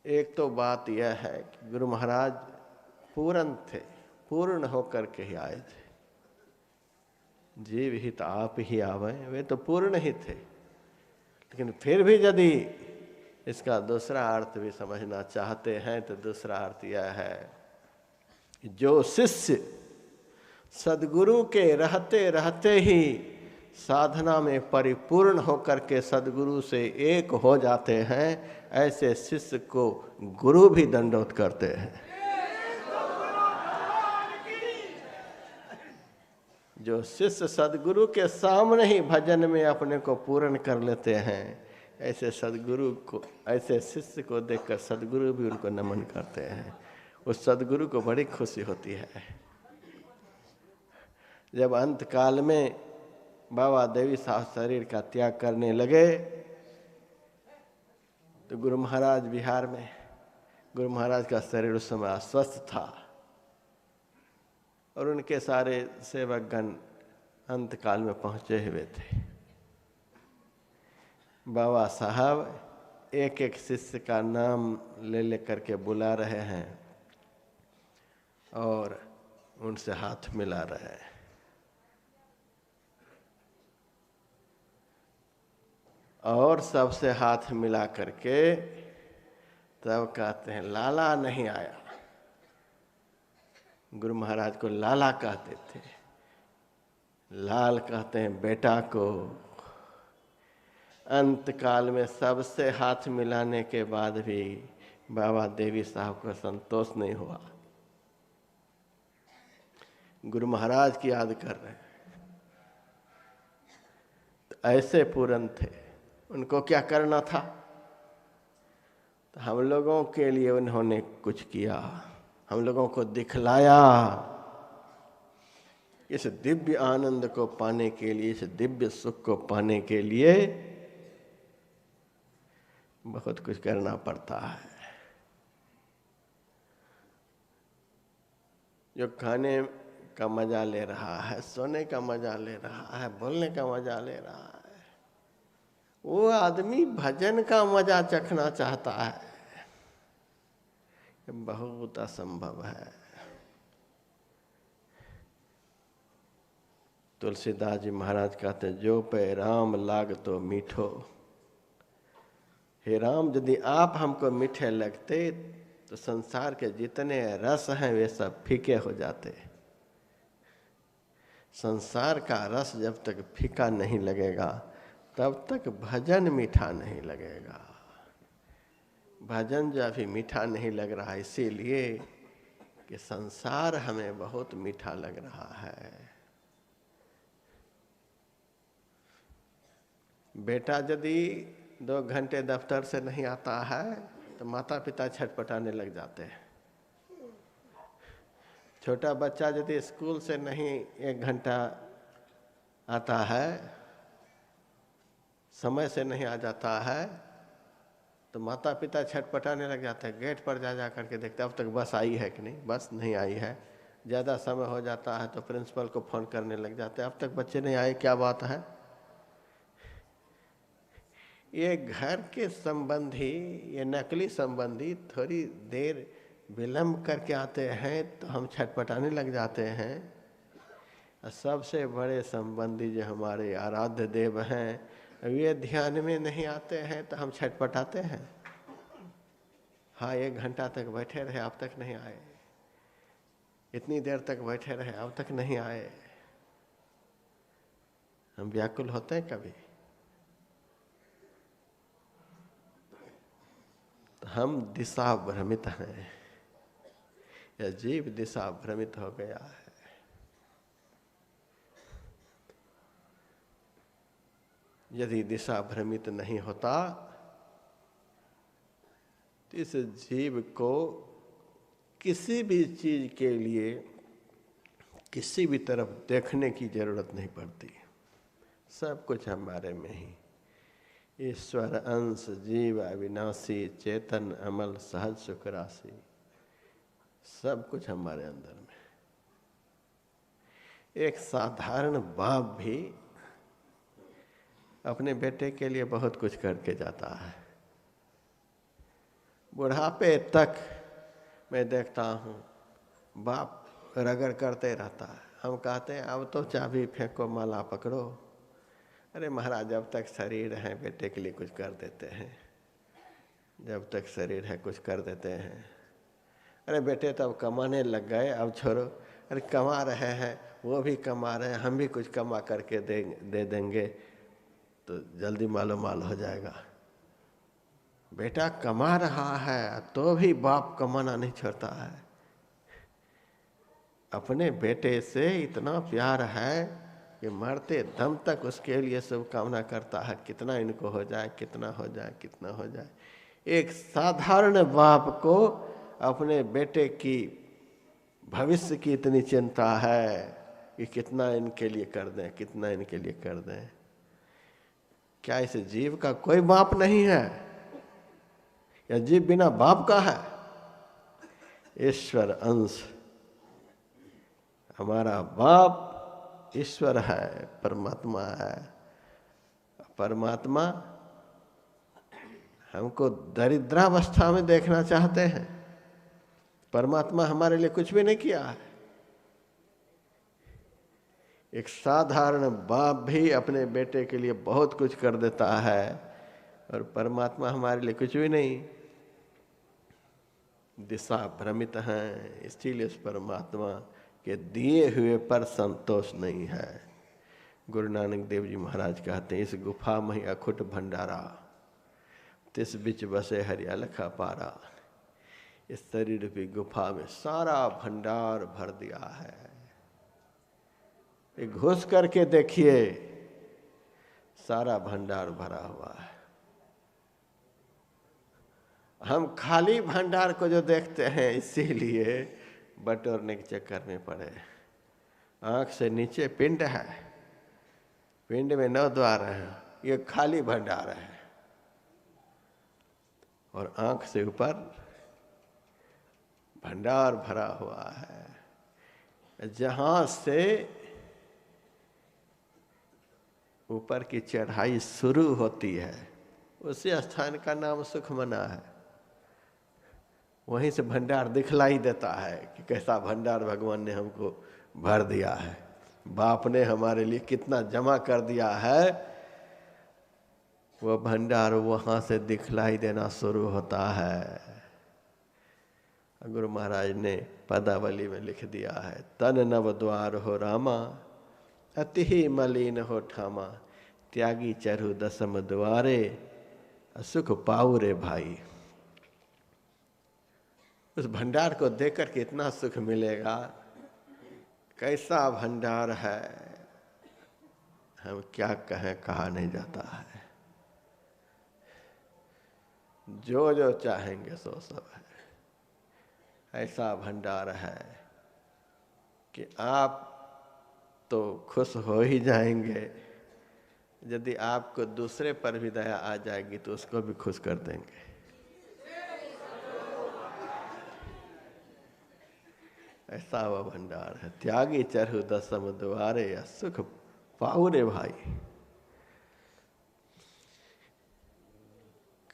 एक तो बात यह है कि गुरु महाराज पूर्ण थे, पूर्ण होकर के ही आए थे। जीव हित आप ही आवे, वे तो पूर्ण ही थे। लेकिन फिर भी यदि इसका दूसरा अर्थ भी समझना चाहते हैं तो दूसरा अर्थ यह है, जो शिष्य सदगुरु के रहते रहते ही साधना में परिपूर्ण होकर के सदगुरु से एक हो जाते हैं, ऐसे शिष्य को गुरु भी दंडवत करते हैं। जो शिष्य सदगुरु के सामने ही भजन में अपने को पूर्ण कर लेते हैं, ऐसे शिष्य को देखकर सदगुरु भी उनको नमन करते हैं। उस सदगुरु को बड़ी खुशी होती है। जब अंत काल में बाबा देवी साहब शरीर का त्याग करने लगे तो गुरु महाराज बिहार में, गुरु महाराज का शरीर उस समय अस्वस्थ था और उनके सारे सेवकगण अंत काल में पहुंचे हुए थे। बाबा साहब एक एक शिष्य का नाम ले लेकर के बुला रहे हैं और उनसे हाथ मिला रहे हैं। और सबसे हाथ मिला करके तब कहते हैं, लाला नहीं आया। गुरु महाराज को लाला कहते थे। लाल कहते हैं बेटा को। अंत काल में सबसे हाथ मिलाने के बाद भी बाबा देवी साहब को संतोष नहीं हुआ। गुरु महाराज की याद कर रहे हैं। तो ऐसे पूर्ण थे। उनको क्या करना था? तो हम लोगों के लिए उन्होंने कुछ किया, हम लोगों को दिखलाया। इस दिव्य आनंद को पाने के लिए, इस दिव्य सुख को पाने के लिए बहुत कुछ करना पड़ता है। जो खाने का मजा ले रहा है, सोने का मजा ले रहा है, बोलने का मजा ले रहा है, वो आदमी भजन का मजा चखना चाहता है। बहुत असंभव है। तुलसीदास जी महाराज कहते हैं, जो पे राम लाग तो मीठो। हे राम, यदि आप हमको मीठे लगते तो संसार के जितने रस हैं वे सब फीके हो जाते। संसार का रस जब तक फीका नहीं लगेगा तब तक भजन मीठा नहीं लगेगा। भजन जब भी मीठा नहीं लग रहा है इसीलिए कि संसार हमें बहुत मीठा लग रहा है। बेटा यदि 2 घंटे दफ्तर से नहीं आता है तो माता पिता छटपटाने लग जाते हैं। छोटा बच्चा यदि स्कूल से नहीं 1 घंटा आता है, समय से नहीं आ जाता है, तो माता पिता छटपटाने लग जाते हैं। गेट पर जा करके देखते अब तक बस आई है कि नहीं, बस नहीं आई है, ज़्यादा समय हो जाता है तो प्रिंसिपल को फ़ोन करने लग जाते हैं, अब तक बच्चे नहीं आए, क्या बात है। ये घर के संबंधी, ये नकली संबंधी थोड़ी देर विलम्ब करके आते हैं तो हम छटपटाने लग जाते हैं। सबसे बड़े संबंधी जो हमारे आराध्य देव हैं, वे ध्यान में नहीं आते हैं तो हम छटपटाते हैं। हाँ, 1 घंटा तक बैठे रहे, अब तक नहीं आए। इतनी देर तक बैठे रहे, अब तक नहीं आए। हम व्याकुल होते हैं कभी? तो हम दिशा भ्रमित हैं, या जीव दिशा भ्रमित हो गया है। यदि दिशा भ्रमित नहीं होता तो इस जीव को किसी भी चीज के लिए किसी भी तरफ देखने की जरूरत नहीं पड़ती। सब कुछ हमारे में ही। ईश्वर अंश जीव अविनाशी चेतन अमल सहज सुख राशि, सब कुछ हमारे अंदर में। एक साधारण बाप भी अपने बेटे के लिए बहुत कुछ करके जाता है। बुढ़ापे तक मैं देखता हूँ बाप रगड़ करते रहता है। हम कहते हैं अब तो चाबी फेंको, माला पकड़ो। अरे महाराज, जब तक शरीर है बेटे के लिए कुछ कर देते हैं, जब तक शरीर है कुछ कर देते हैं। अरे बेटे तब कमाने लग गए, अब छोड़ो। अरे कमा रहे हैं, वो भी कमा रहे हैं, हम भी कुछ कमा करके दे देंगे तो जल्दी मालो माल हो जाएगा। बेटा कमा रहा है तो भी बाप कमाना नहीं छोड़ता है। अपने बेटे से इतना प्यार है कि मरते दम तक उसके लिए सब कामना करता है, कितना इनको हो जाए, कितना हो जाए, कितना हो जाए। एक साधारण बाप को अपने बेटे की भविष्य की इतनी चिंता है कि कितना इनके लिए कर दें, कितना इनके लिए कर दें। क्या इस जीव का कोई बाप नहीं है, या जीव बिना बाप का है? ईश्वर अंश हमारा बाप ईश्वर है, परमात्मा है। परमात्मा हमको दरिद्रावस्था में देखना चाहते हैं। परमात्मा हमारे लिए कुछ भी नहीं किया है। एक साधारण बाप भी अपने बेटे के लिए बहुत कुछ कर देता है, और परमात्मा हमारे लिए कुछ भी नहीं। दिशा भ्रमित हैं, इसलिए उस परमात्मा के दिए हुए पर संतोष नहीं है। गुरु नानक देव जी महाराज कहते हैं, इस गुफा में ही अखुट भंडारा, तिस बिच बसे हरियालखा पारा। इस शरीर रूपी गुफा में सारा भंडार भर दिया है। घुस करके देखिए, सारा भंडार भरा हुआ है। हम खाली भंडार को जो देखते हैं, इसीलिए बटोरने के चक्कर में पड़े। आंख से नीचे पिंड है, पिंड में 9 द्वार हैं, ये खाली भंडार है। और आंख से ऊपर भंडार भरा हुआ है। जहां से ऊपर की चढ़ाई शुरू होती है, उसी स्थान का नाम सुखमना है। वहीं से भंडार दिखलाई देता है कि कैसा भंडार भगवान ने हमको भर दिया है। बाप ने हमारे लिए कितना जमा कर दिया है, वो भंडार वहां से दिखलाई देना शुरू होता है। गुरु महाराज ने पदावली में लिख दिया है, तन नव द्वार हो रामा, अति ही मलिन हो ठामा, त्यागी चरु दसम द्वारे, सुख पाऊ रे भाई। उस भंडार को देखकर कितना सुख मिलेगा, कैसा भंडार है, हम क्या कहें, कहा नहीं जाता है। जो जो चाहेंगे सो सब है। ऐसा भंडार है कि आप तो खुश हो ही जाएंगे, यदि आपको दूसरे पर भी दया आ जाएगी तो उसको भी खुश कर देंगे। ऐसा वह भंडार है। त्यागी चरहु दसम द्वारे, या सुख पाऊ रे भाई।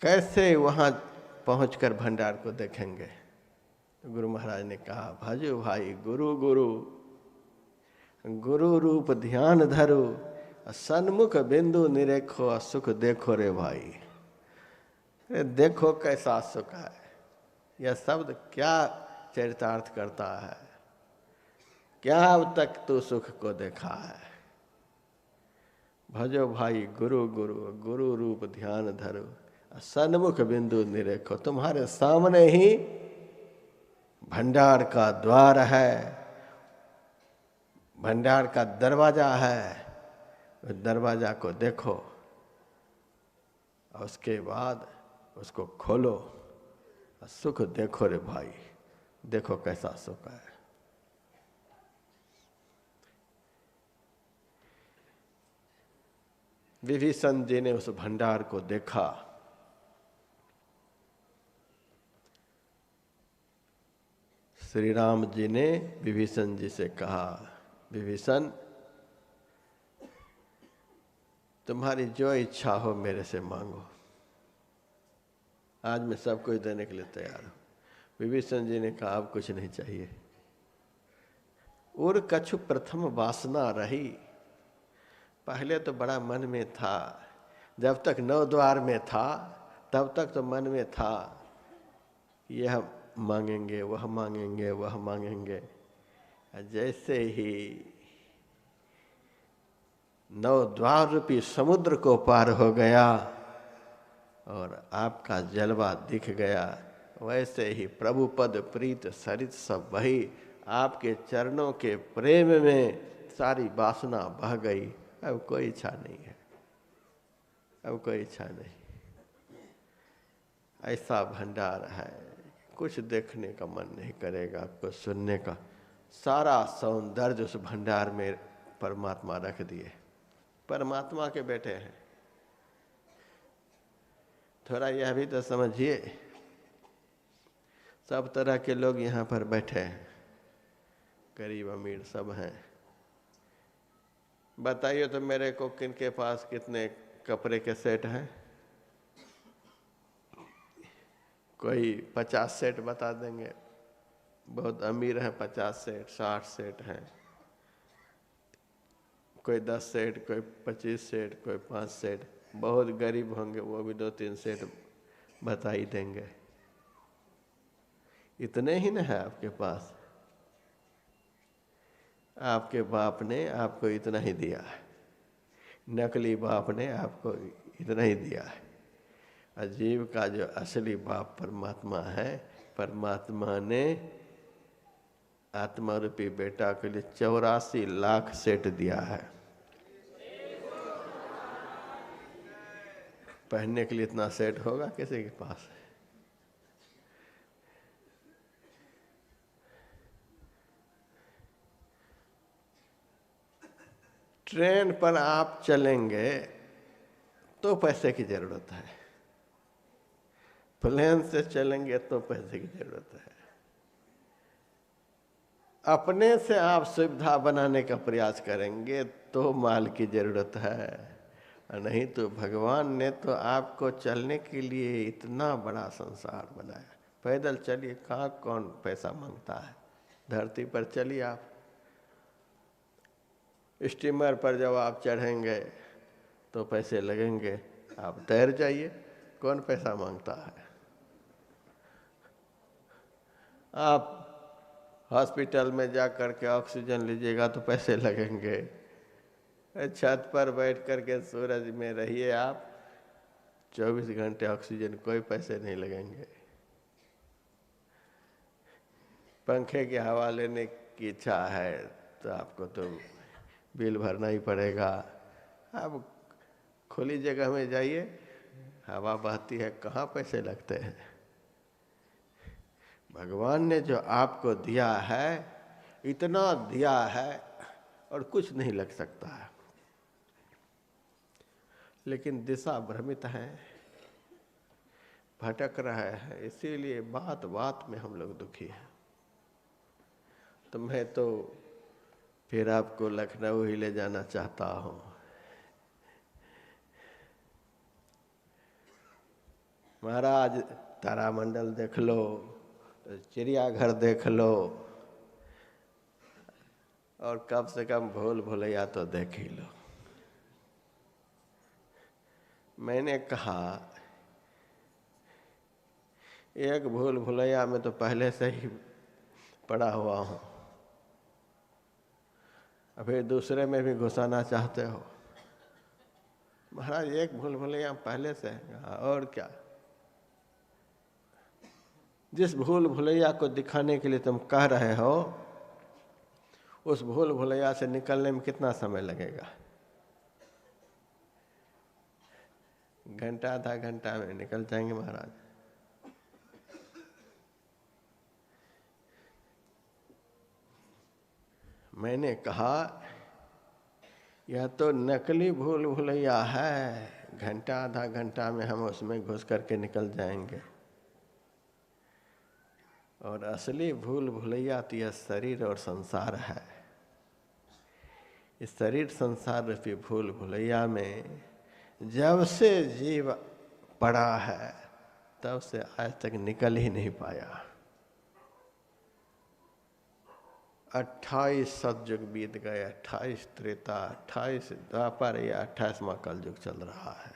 कैसे वहां पहुंचकर भंडार को देखेंगे? गुरु महाराज ने कहा, भजो भाई गुरु गुरु, गुरु रूप ध्यान धरो, सन्मुख बिंदु निरेखो, सुख देखो रे भाई। देखो कैसा सुख है। यह शब्द क्या चरितार्थ करता है? क्या अब तक तू सुख को देखा है? भजो भाई गुरु गुरु, गुरु रूप ध्यान धरो, सन्मुख बिंदु निरेखो। तुम्हारे सामने ही भंडार का द्वार है, भंडार का दरवाजा है। उस दरवाजा को देखो और उसके बाद उसको खोलो, सुख देखो रे भाई। देखो कैसा सुख है। विभीषण जी ने उस भंडार को देखा। श्री राम जी ने विभीषण जी से कहा, विभीषण तुम्हारी जो इच्छा हो मेरे से मांगो, आज मैं सब कुछ देने के लिए तैयार हूं। विभीषण जी ने कहा, अब कुछ नहीं चाहिए। उर कछु प्रथम वासना रही। पहले तो बड़ा मन में था, जब तक नौ द्वार में था तब तक तो मन में था, यह मांगेंगे वह मांगेंगे वह मांगेंगे। जैसे ही नौ द्वार रूपी समुद्र को पार हो गया और आपका जलवा दिख गया, वैसे ही प्रभु पद प्रीत सरित सब बही। आपके चरणों के प्रेम में सारी वासना बह गई। अब कोई इच्छा नहीं है, अब कोई इच्छा नहीं। ऐसा भंडार है, कुछ देखने का मन नहीं करेगा, कुछ सुनने का। सारा सौंदर्य उस भंडार में परमात्मा रख दिए। परमात्मा के बेटे हैं। थोड़ा यह भी तो समझिए, सब तरह के लोग यहाँ पर बैठे हैं, गरीब अमीर सब हैं। बताइए तो मेरे को किनके पास कितने कपड़े के सेट हैं? कोई 50 सेट बता देंगे। बहुत अमीर हैं, 50 सेट 60 सेट हैं। कोई 10 सेट, कोई 25 सेट, कोई 5 सेट। बहुत गरीब होंगे वो भी 2-3 सेट बता ही देंगे। इतने ही न है आपके पास। आपके बाप ने आपको इतना ही दिया है, नकली बाप ने आपको इतना ही दिया है। अजीब का जो असली बाप परमात्मा है, परमात्मा ने आत्मा रूपी बेटा के लिए 84 लाख सेट दिया है। पहनने के लिए इतना सेट होगा किसी के पास? ट्रेन पर आप चलेंगे तो पैसे की जरूरत है, प्लेन से चलेंगे तो पैसे की जरूरत है। अपने से आप सुविधा बनाने का प्रयास करेंगे तो माल की जरूरत है, नहीं तो भगवान ने तो आपको चलने के लिए इतना बड़ा संसार बनाया। पैदल चलिए, कहाँ कौन पैसा मांगता है? धरती पर चलिए आप। स्टीमर पर जब आप चढ़ेंगे तो पैसे लगेंगे, आप तैर जाइए, कौन पैसा मांगता है? आप हॉस्पिटल में जा कर के ऑक्सीजन लीजिएगा तो पैसे लगेंगे। छत पर बैठ कर के सूरज में रहिए आप, 24 घंटे ऑक्सीजन, कोई पैसे नहीं लगेंगे। पंखे की हवा लेने की इच्छा है तो आपको तो बिल भरना ही पड़ेगा। अब खुली जगह में जाइए, हवा बहती है, कहाँ पैसे लगते हैं? भगवान ने जो आपको दिया है, इतना दिया है और कुछ नहीं लग सकता है। लेकिन दिशा भ्रमित है, भटक रहा है, इसीलिए बात बात में हम लोग दुखी हैं। तो मैं तो फिर आपको लखनऊ ही ले जाना चाहता हूँ। महाराज तारामंडल देख लो, चिड़ियाघर देख लो, और कम से कम भूल भुलैया तो देख ही लो। मैंने कहा एक भूल भुलैया में तो पहले से ही पड़ा हुआ हूँ, अभी दूसरे में भी घुसाना चाहते हो? महाराज एक भूल भुलैया पहले से है, और क्या? जिस भूल भुलैया को दिखाने के लिए तुम कह रहे हो, उस भूल भुलैया से निकलने में कितना समय लगेगा? घंटा आधा घंटा में निकल जाएंगे महाराज। मैंने कहा यह तो नकली भूल भुलैया है, घंटा आधा घंटा में हम उसमें घुस करके निकल जाएंगे, और असली भूल भुलैया तो यह शरीर और संसार है। इस शरीर संसार रूपी भूल भुलैया में जब से जीव पड़ा है तब से आज तक निकल ही नहीं पाया। 28 सतयुग बीत गए, 28 त्रेता, 28 द्वापर, या 28वां कलयुग चल रहा है,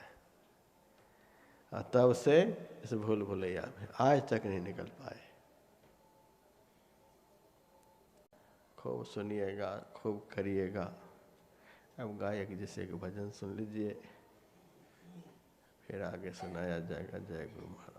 और तब से इस भूल भुलैया में आज तक नहीं निकल पाए। खूब सुनिएगा, खूब करिएगा। अब गायक जी से एक भजन सुन लीजिए, फिर आगे सुनाया जाएगा। जय गुरु महाराज।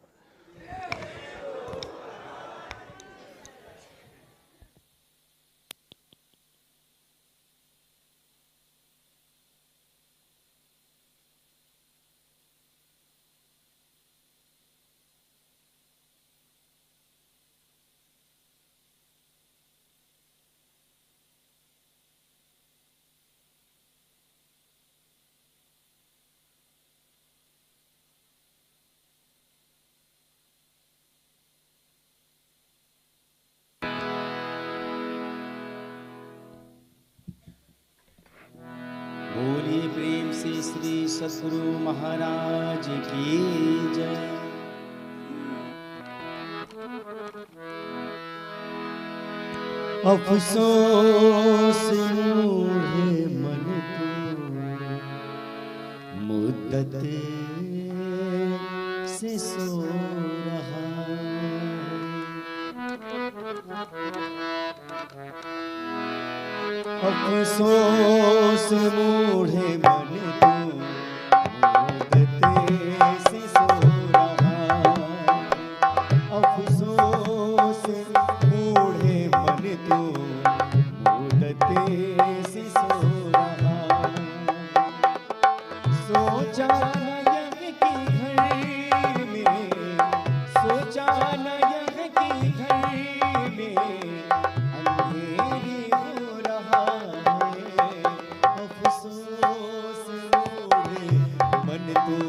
बोलिए प्रेम से श्री सद्गुरु महाराज की जय। अफसोस मूढ़े मन को मुद्दत से सो रहा अफसोस मूढ़े मन को मुद्दत से सो रहा। अफसोस मूढ़े मन को मुद्दत से सो रहा। सोचा न यह कि घर में, सोचा न यह कि घर में अंधेरी हो रहा है। अफसोस मूढ़े मन तो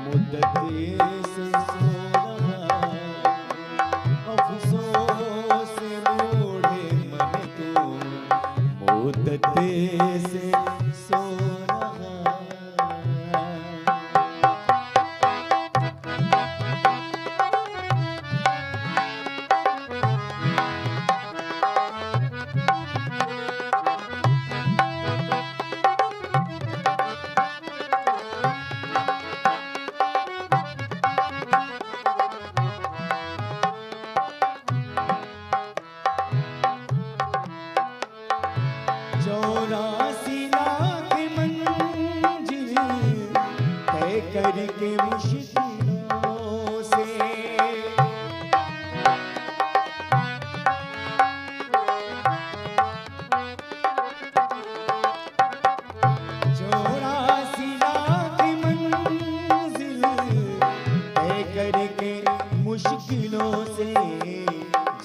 मुद्दत से सो रहा। अफसोस मूढ़े मन तो मुद्दत से सो रहा। चौरासी लाख मंजिल तय करके मुश्किलों से, चौरासी लाख मंजिल तय करके मुश्किलों से,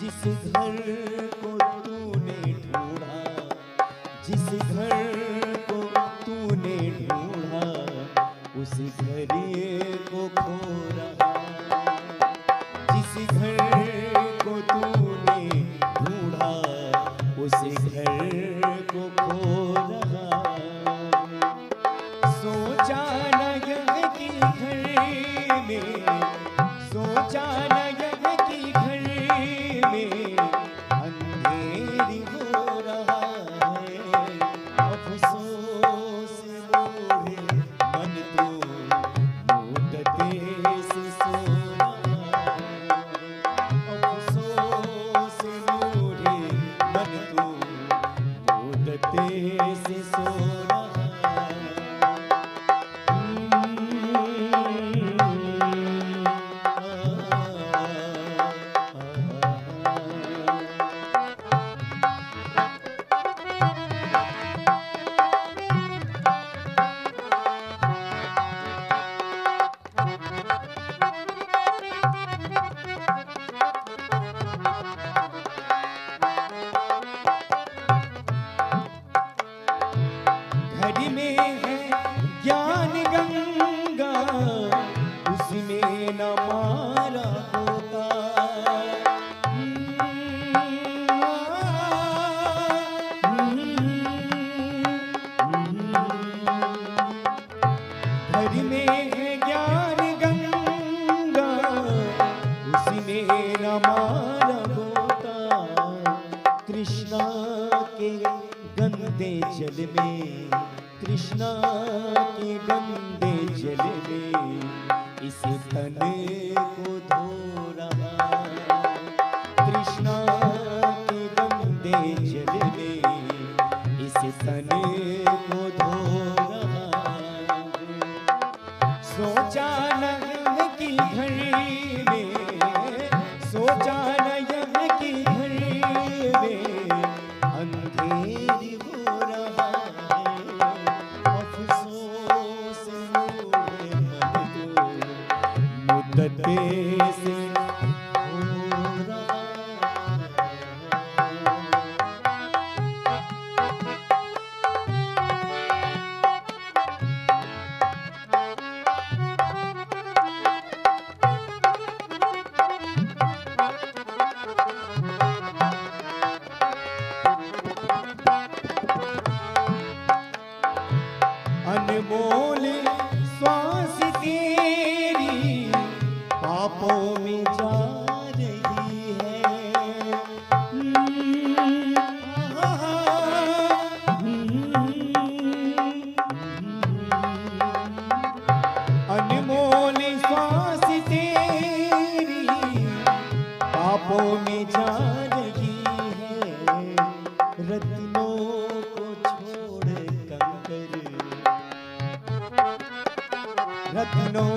जिस घर को तूने ढूंढा, जिस घर को तूने ढूंढा, उस घर को खो रहा। जिस घर को तूने ढूंढा, हमारा होता। घर में है ज्ञान गंगा, उसी में हमारा होता। कृष्णा के गंदे जल में, कृष्णा के गंदे जल में इस तन को धो रहा। कृष्णा के गंदे जल में इस तन को धो रहा। सोचा न की घड़ी में, सोचा न की घड़ी में अंधेरी हो रहा है। अफसोस मोरे मन को मुद्दत से हो रहा अनमोल श्वास तेरी पापों में जा रही है। अनमोल श्वास तेरी पापों में जा रही है। रत्नों को छोड़ कंकर, रत्नों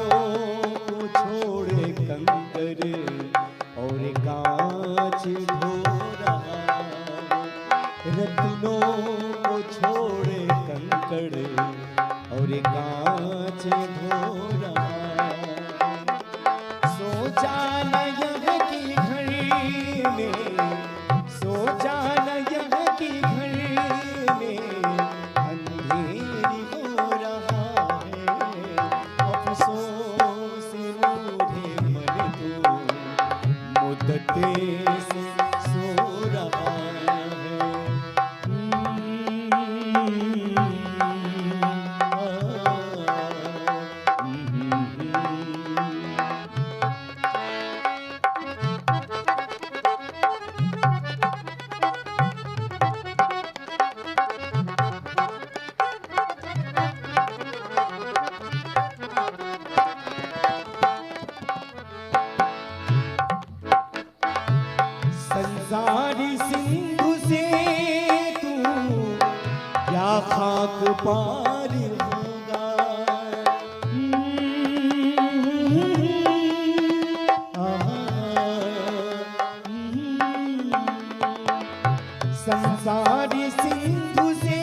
को छोड़ कंकर और कांच ढो रहा। रत्नों को छोड़ कंकर और कांच ढो रहा। सोचा न यह की घड़ी में, सोचा न यह की घड़ी में अंधेरी हो रहा है। अफसोस मोरे मन को मुद्दत से सो रहा है। संसारी सिंधु से तू क्या खाक पार होगा। संसारी सिंधु से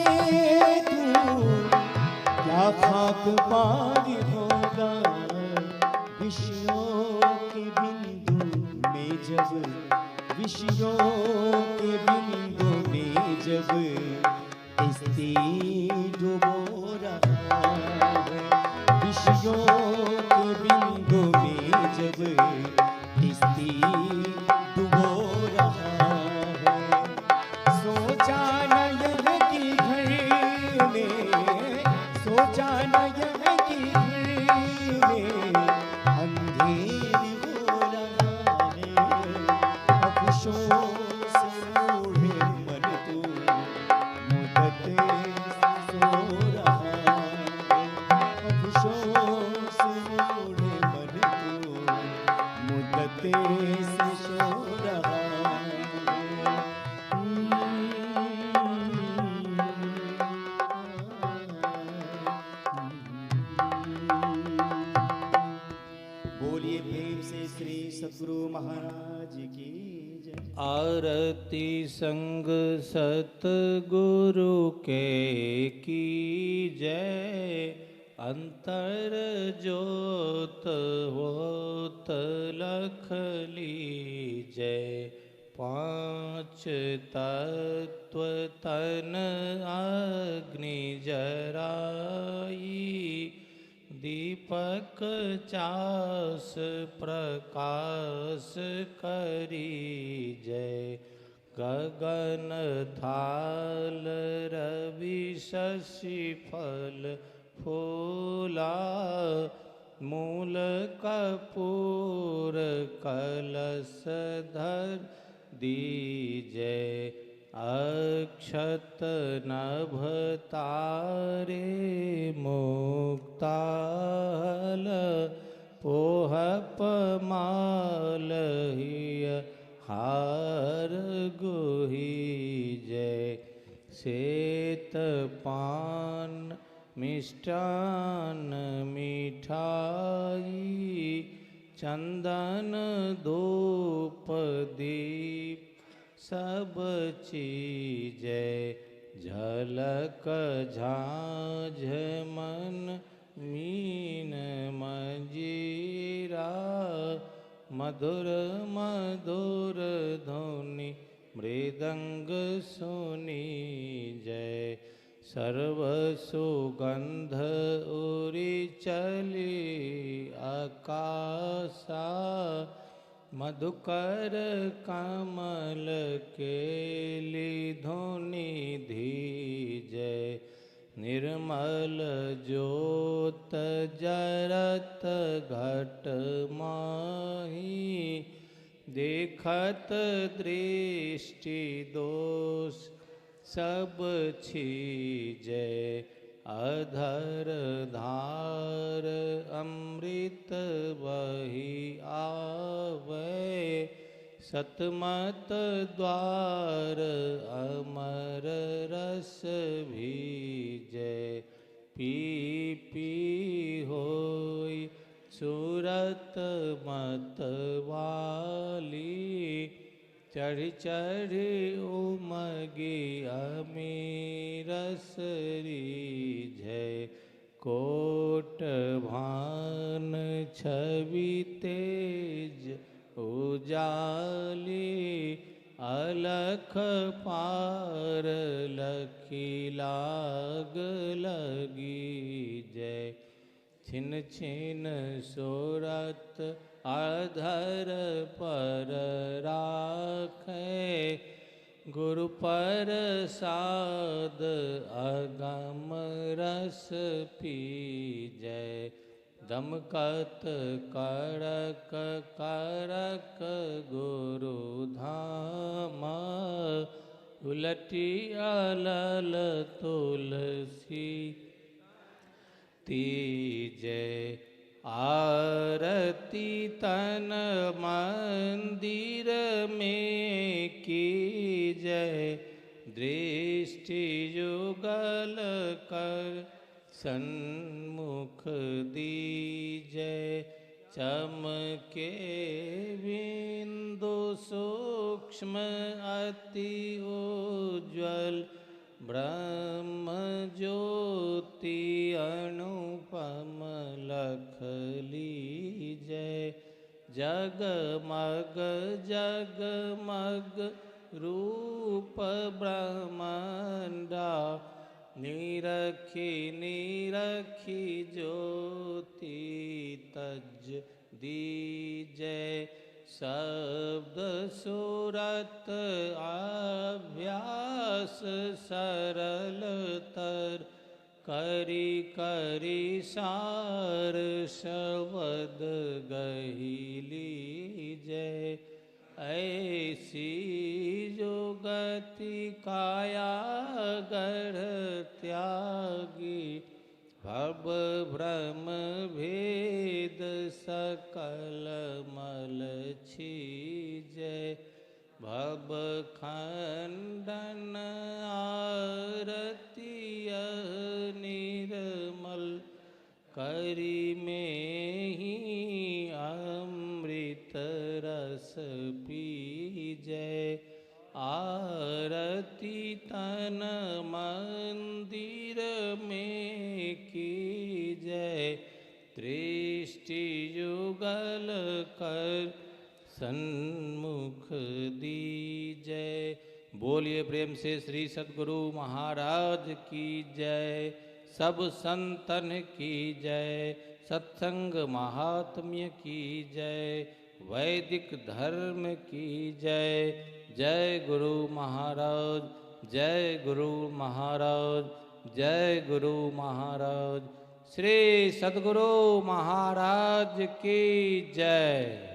तू क्या खाक पार होगा। विषयों के बिंदु में जब, विषयों के बिंदु में जब स्त्री डुबो रहा है। विषयों के बिंदु में जब स्त्री डुबो रहा है। सोचा न यह की घड़ी में, सोचा न यह की घड़ी में अंधेरी हो रहा है। अफसोस मोरे मन को मुद्दत सो रहा है। अफसोस मोरे मन को मुद्दत से सो रहा है। बोलिए प्रेम से श्री सद्गुरु महाराज की जय। आरती संग सतगुरु के की जय। अंतर जोत होत लख लीजय। पांच तत्व तन अग्नि जराई। दीपक चास प्रकाश करी जय। गगन थाल रवि शशि फल फूला, मूल कपूर कलश धर दीजय। अक्षत नभ तारे मुक्ताल, पोहप माल हिय हार गुही जय। श्वेत पान मिष्टान मिठाई, चंदन धूप दीप सब चीजय। झलक झांझ मन मीन मंजीरा, मधुर मधुर धुनि मृदंग सुनी जय। सर्व सुगंध उरि चली आकाशा, मधुकर कमल केली धुनि धीजय। निर्मल ज्योत जरत घट माही, देखत दृष्टि दोष सब छीजय। अधर धार अमृत बही आवे, सतमत द्वार अमर रस भीजय। पी पी होई सूरत मत वाली, चढ़ चढ़ उमगी अमीरस रीझय। कोट भान छवि तेज उजाली, अलख पार लखी लाग लगी जय। छिन छिन सोरत अधर पर राखे, गुरु प्रसाद अगम रस पीजय। दमकत करक करक गुरु धाम, उलटी अलल तुलसी तीजय। आरती तन मंदिर में कीजय, दृष्टि युगल कर सन्मुख दीजय। चमके बिंदु सूक्ष्म अति उज्ज्वल, ब्रह्म ज्योति अनुपम लख लीजय। जगमग जगमग रूप ब्रह्मांडा, निरखी निरखी ज्योति तज दीजय। शब्द सूरत अभ्यास सरलतर, करी करी सार शब्द गही लीजय। ऐसी जो गति काया गढ़ त्यागी, भव भ्रम भेद सकल मल छीजय। भव खंडन आरती निर्मल, करी में ही अमृत रस पीजय। आरती तन मंदिर में कीजय, दृष्टि युगल कर सन्मुख दीजय। बोलिए प्रेम से श्री सद्गुरु महाराज की जय। सब संतन की जय। सत्संग महात्म्य की जय, वैदिक धर्म की जय। जय गुरु महाराज, जय गुरु महाराज, जय गुरु महाराज। श्री सद्गुरु महाराज की जय।